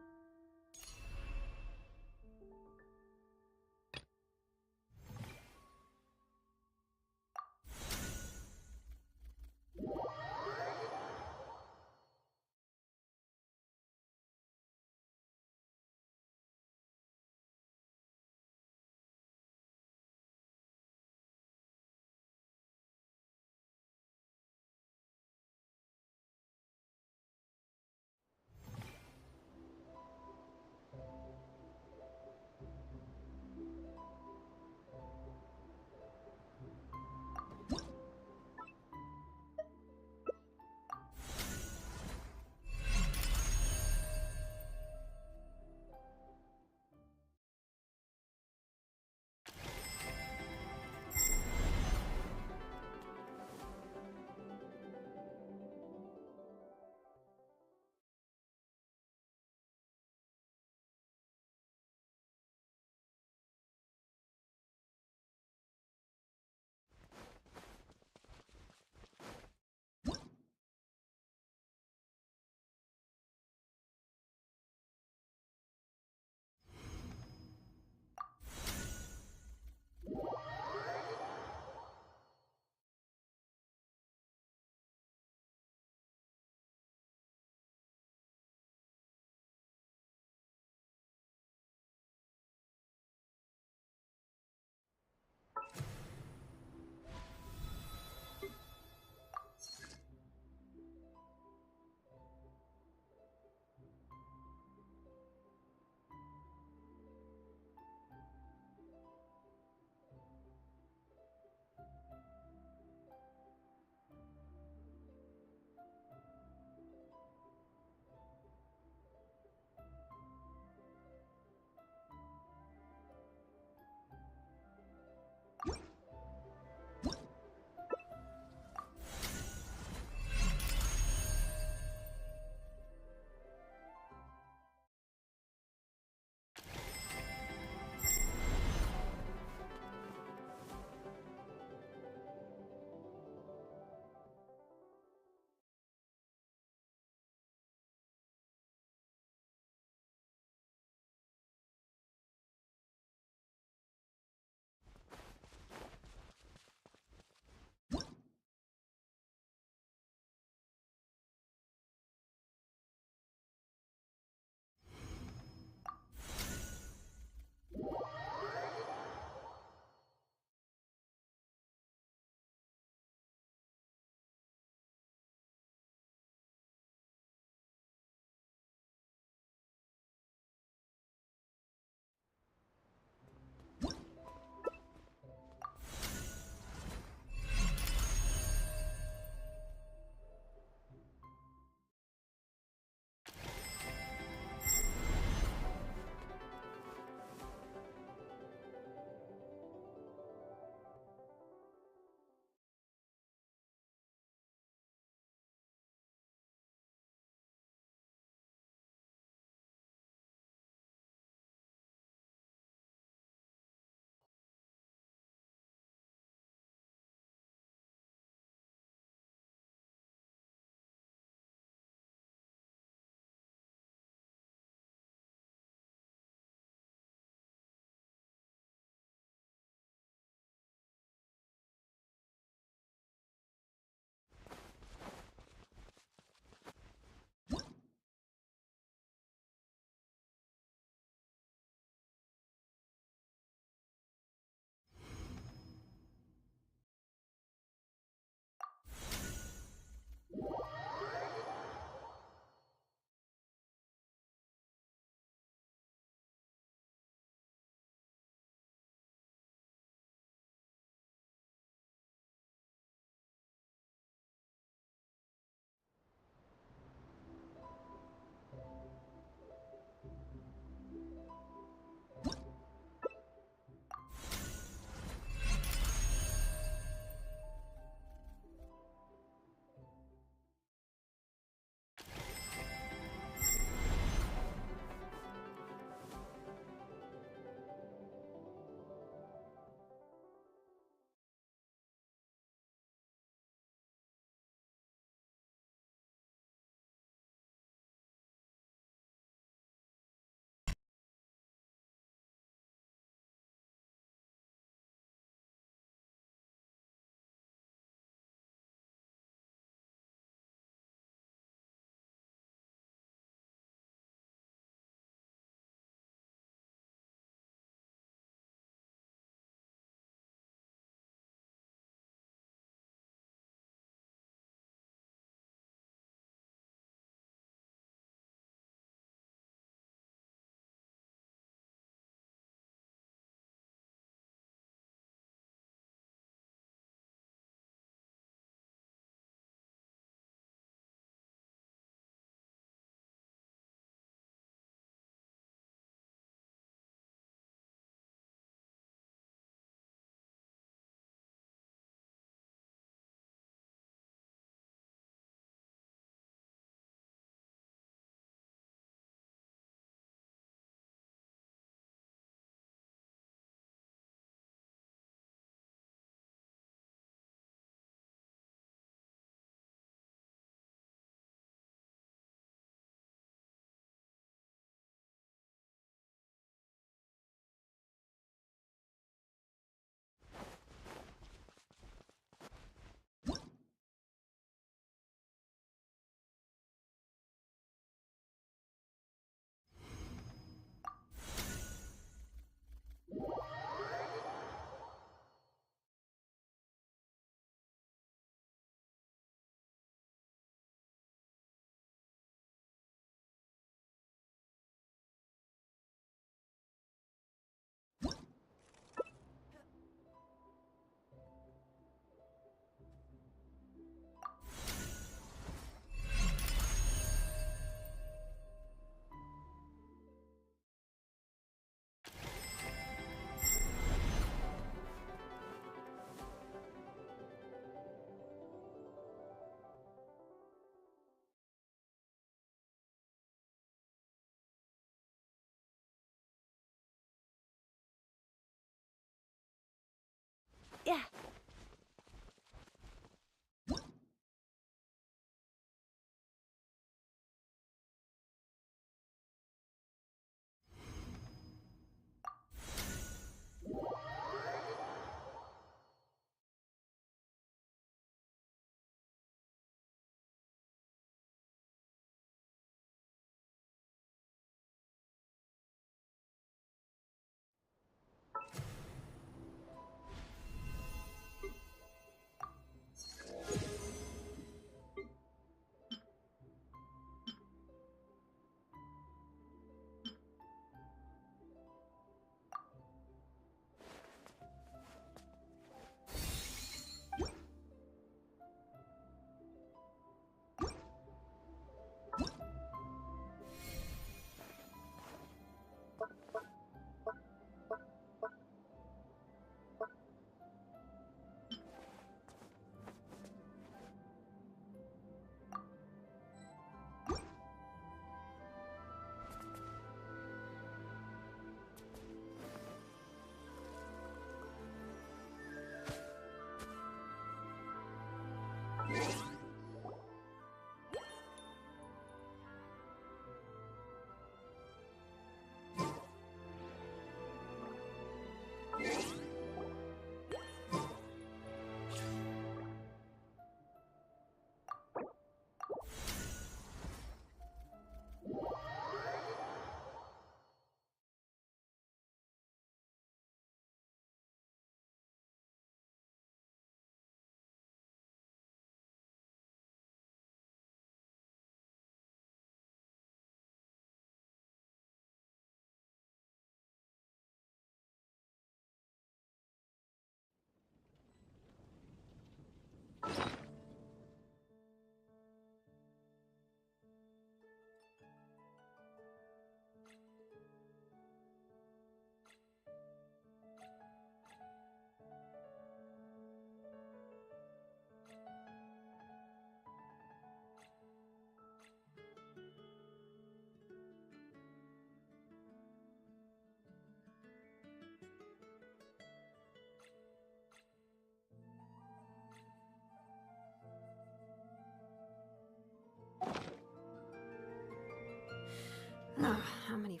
how many...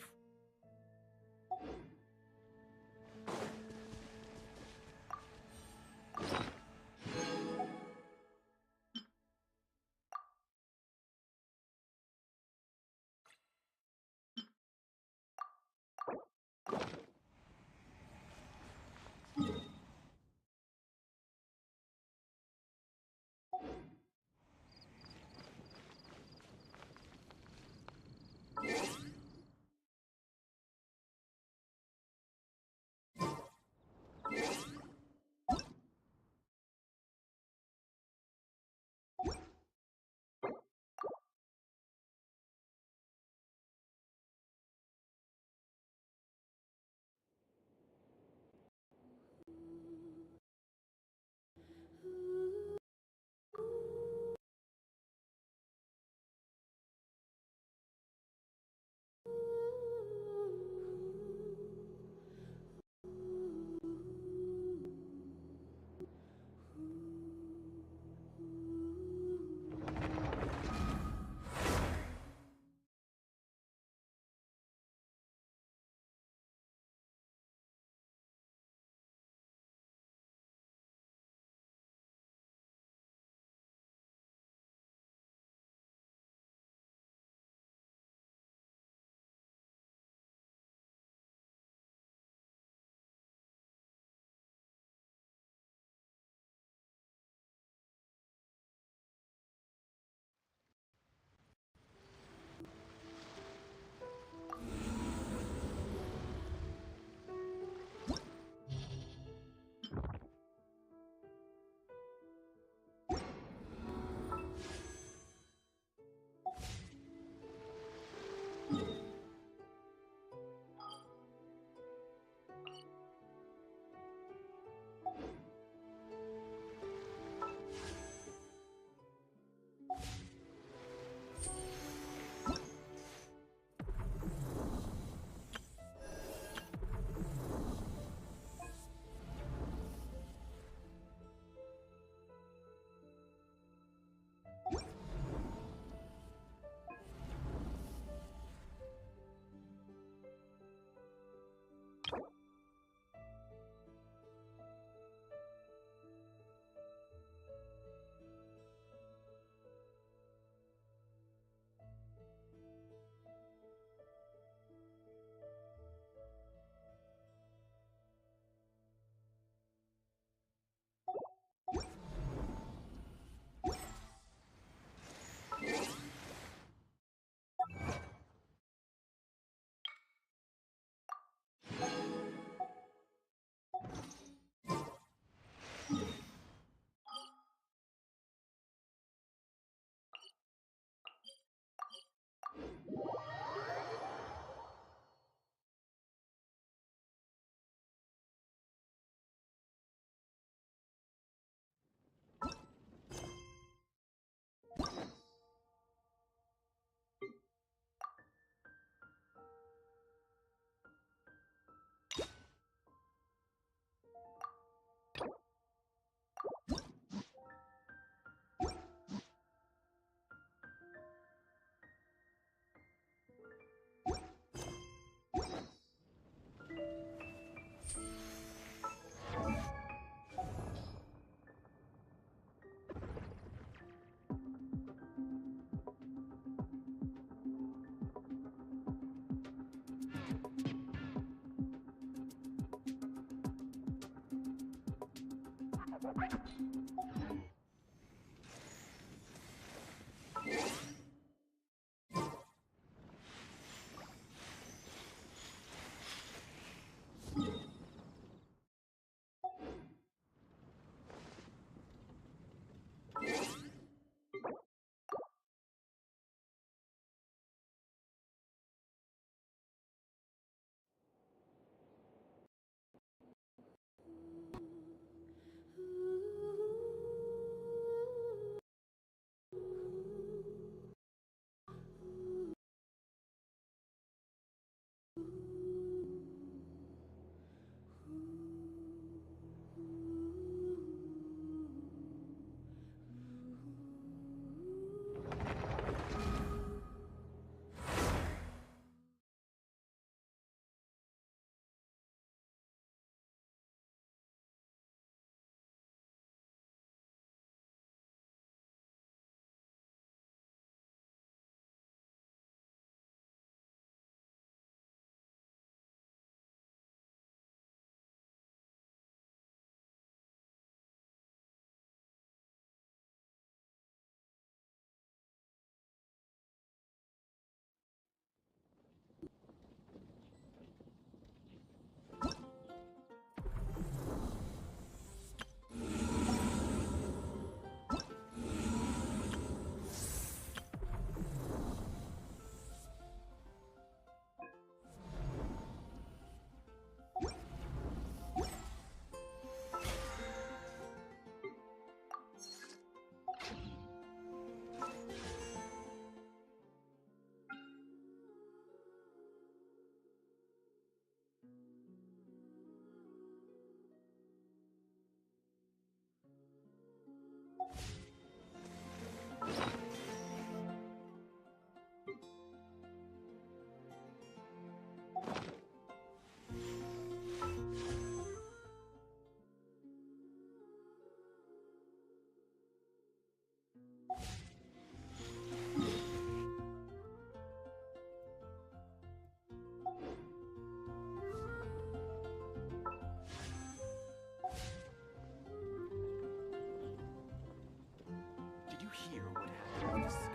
Did you hear what happened with the sky?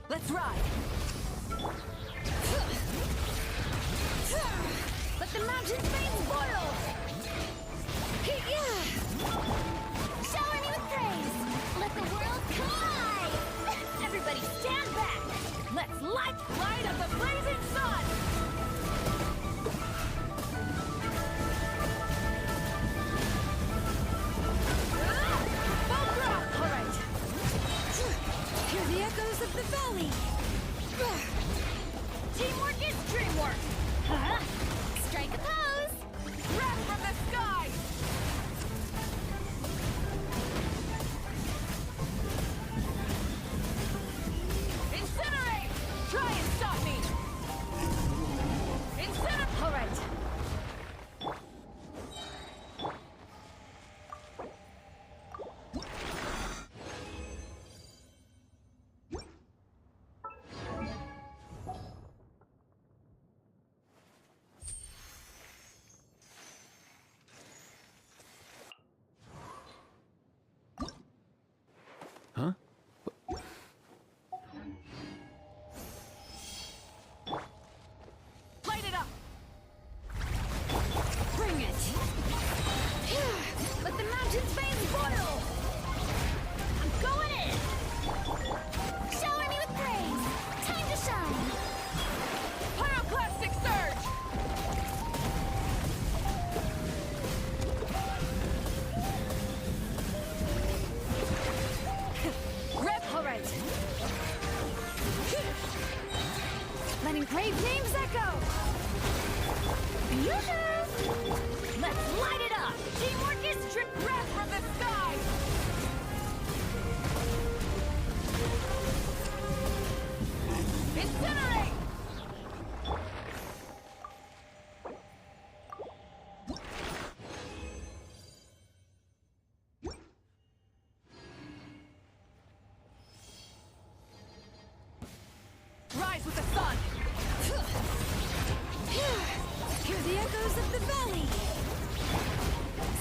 Let's ride! Let the mountain's veins boil! Shower me with praise! Let the world collide! Everybody stand back! Let's light up the blazing sun! All right. Hear the echoes of the valley! Teamwork is dreamwork! Strike a pose! Wrath from the sky! Incinerate! Try and stop me! Incinerate! All right. Huh? Light it up! Bring it! Let the mountain's veins boil! I'm going in! Shower me with praise! Time to shine! Pyroclastic surge! Rep! All right. Letting brave names echo! Yoo-hoo! Let's light it up! Teamwork is breath from the sky! Incinerate! Rise with the sun! Hear the echoes of the valley!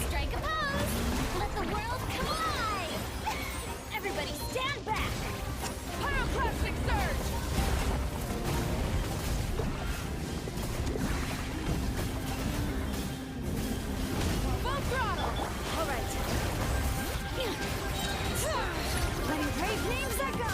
Strike a pose! Let the world collide! Everybody stand back! Pyroclastic surge! Full throttle! All right. Letting brave names echo!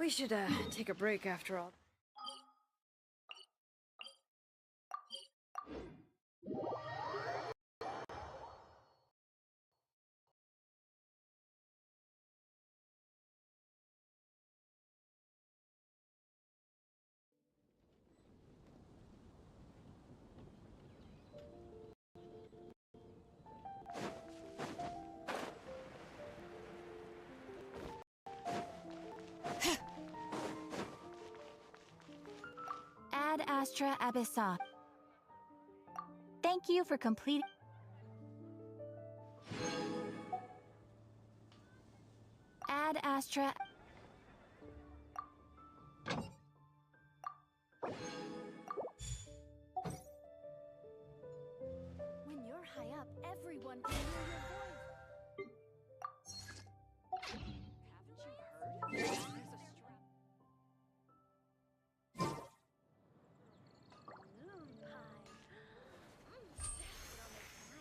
We should, take a break after all. Ad Astra Abyssa. Thank you for completing. Ad Astra. When you're high up, everyone can hear your voice. Haven't you heard? There's a strap. Moon pie. That's what I'll make tonight.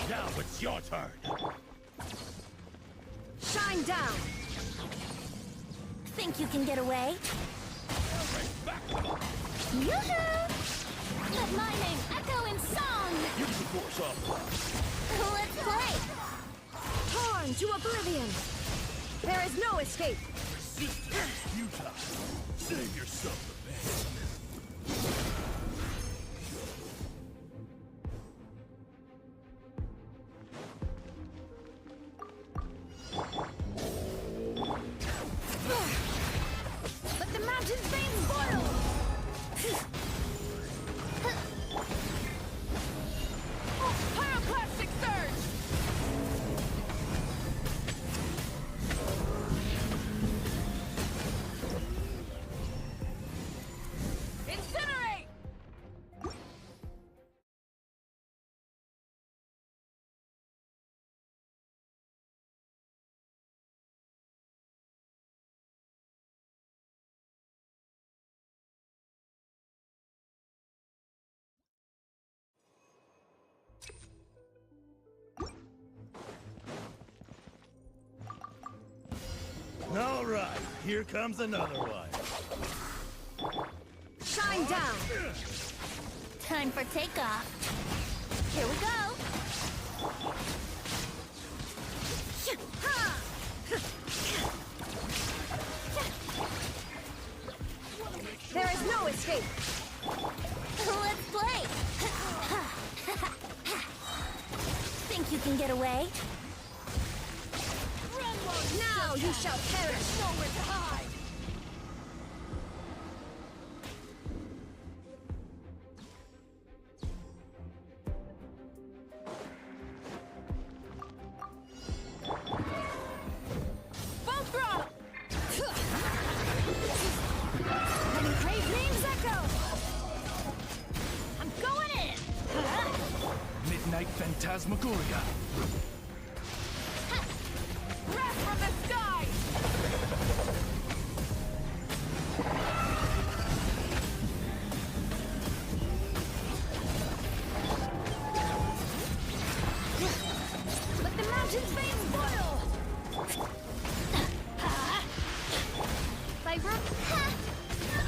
Now it's your turn. Shine down! Think you can get away? Yoo-hoo! Let my name echo in song! You can force off. Let's play! Torn to oblivion! There is no escape! Resistance is futile. Save yourself the pain. Let the mountain's veins boil! Pyroclastic surge! Incinerate! All right, here comes another one. Shine down! Time for takeoff. Here we go! There is no escape! Let's play! Think you can get away? Now you shall perish! Nowhere to hide! Full throttle! Letting crave names echo! I'm going in! Midnight Phantasmagoria. Wrath from the sky! Let the mountain's veins boil! Vibrant.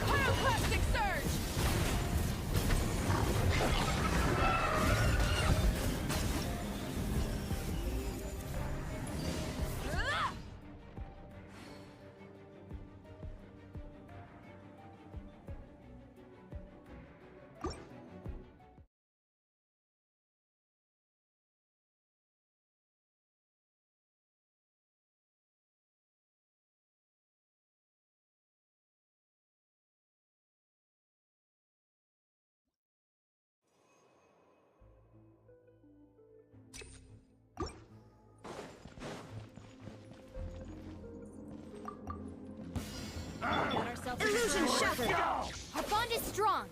Pyroclastic surge! Illusion shattered! Our bond is strong!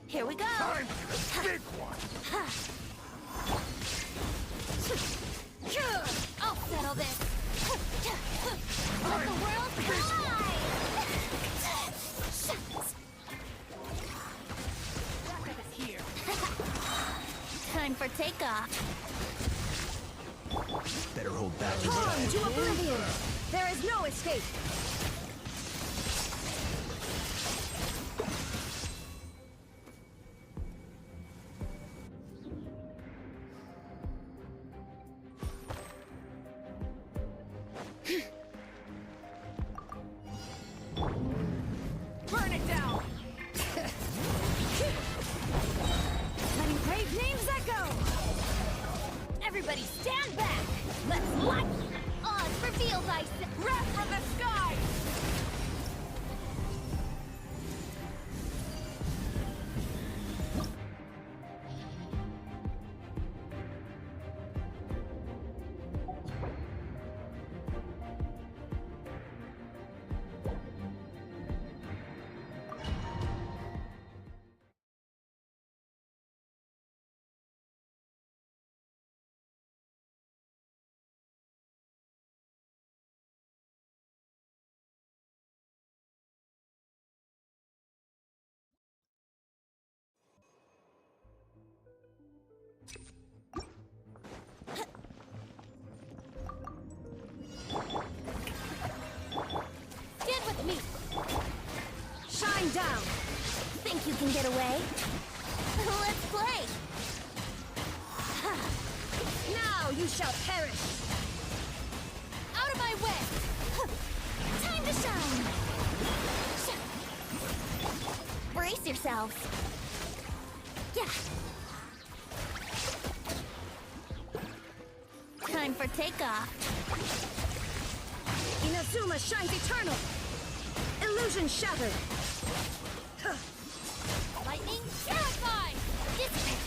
Here we go! Time for the big one. I'll settle this! Let the world collide! Here. Time for takeoff. Better hold back. Torn to oblivion! There is no escape! Burn it down! Letting brave names echo! Everybody stand back! Let's light! Odds reveal thyself! Wrath from the sky! Think you can get away? Let's play! Now you shall perish! Out of my way! Time to shine! Brace yourselves! Yeah! Time for takeoff! Inazuma shines eternal! Illusion shattered! Lightning terrified! Dissipate!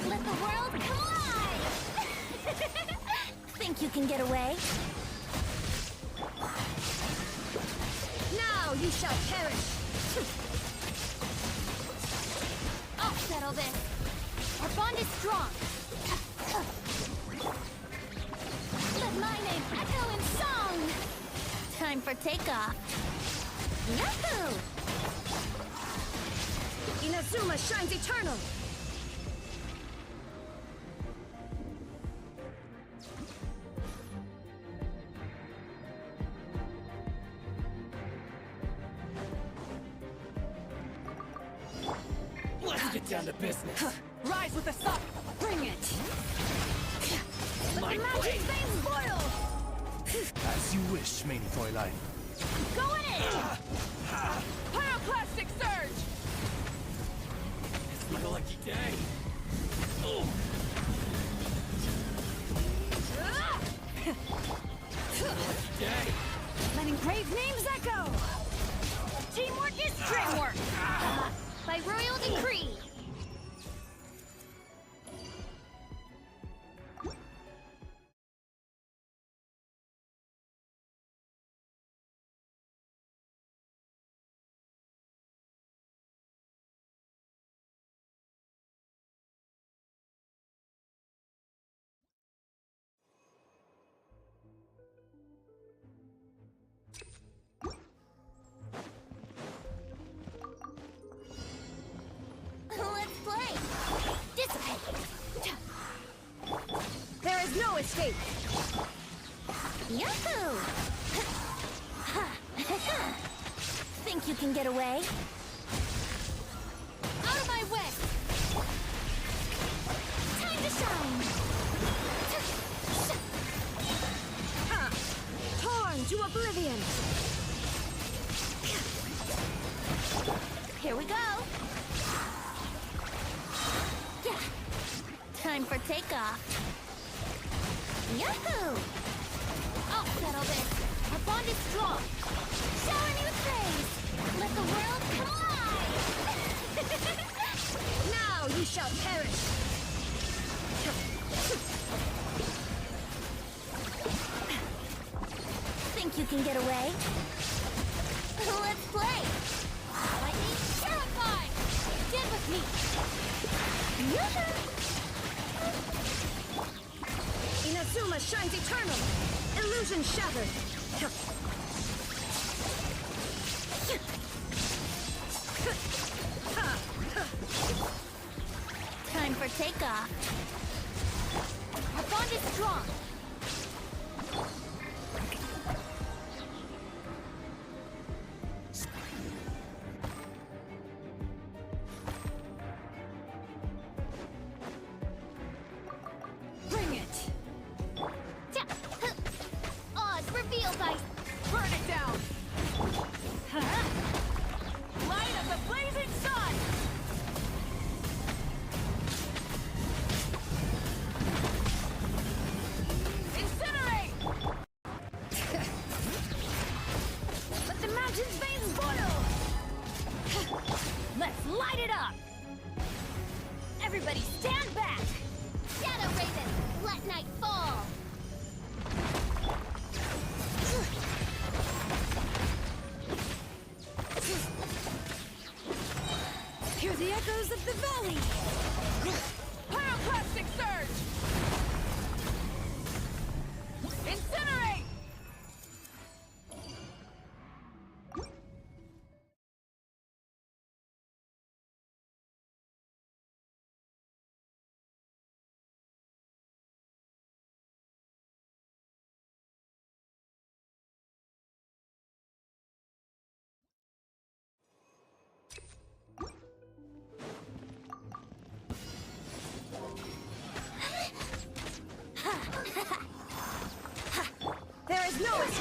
Let the world come alive! Think you can get away? Now you shall perish! I'll settle this! Our bond is strong! Let my name echo in song! Time for takeoff! Yahoo! Inazuma shines eternal! Let's get down to business. Rise with the sun! Bring it! My Let the magic way. flames boil! As you wish, main Fräulein. Go in! Pyroclastic surge! It's been a lucky day. Oh. Lucky day. Letting brave names echo! Teamwork is dreamwork! By royal decree! Let's play! Dissipate! There is no escape! Yahoo! Think you can get away? Out of my way! Time to shine! Torn to oblivion! Here we go! Yeah! Time for takeoff! Yahoo! I'll settle this! Our bond is strong! Shower me with praise! Let the world come alive! Now you shall perish! Think you can get away? Let's play! Lightning terrified! Get with me! Yoo-hoo! Inazuma shines eternal! Illusion shattered! Time for takeoff! Our bond is strong! Bring it! Odds revealed by... Burn it down! Light of the blazing sun! Incinerate! Let the mountain's veins boil! Let's light it up! Everybody stand back! Shadow Raven, let night fall! Hear the echoes of the valley! Pyroclastic surge! Incinerate!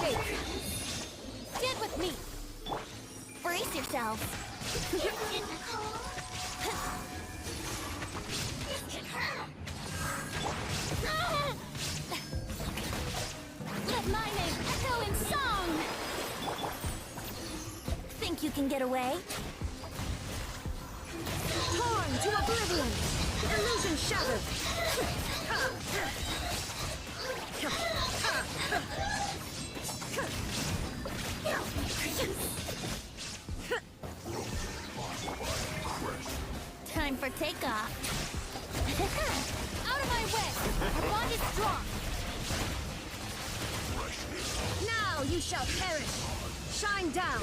take. Get with me. Brace yourself. Let my name echo in song. Think you can get away? Torn to oblivion! Illusion shattered! Time for takeoff. Out of my way! Our bond is strong. Now you shall perish! Shine down!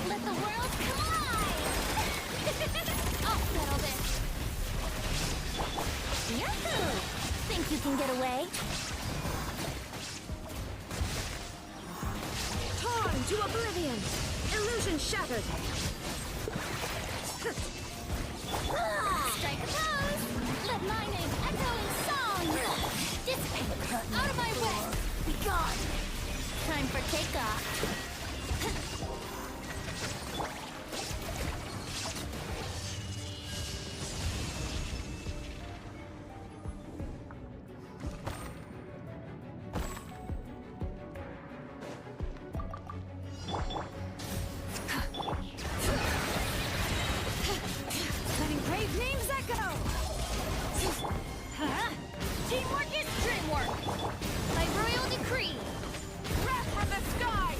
Let the world collide! I'll settle this. Yahoo! Think you can get away? Torn to oblivion! Illusion shattered! Strike a pose! Let my name echo in song! Dissipate! Out of my way! Be gone! Time for takeoff. Letting brave names echo! Teamwork is dreamwork! By royal decree! Wrath from the sky!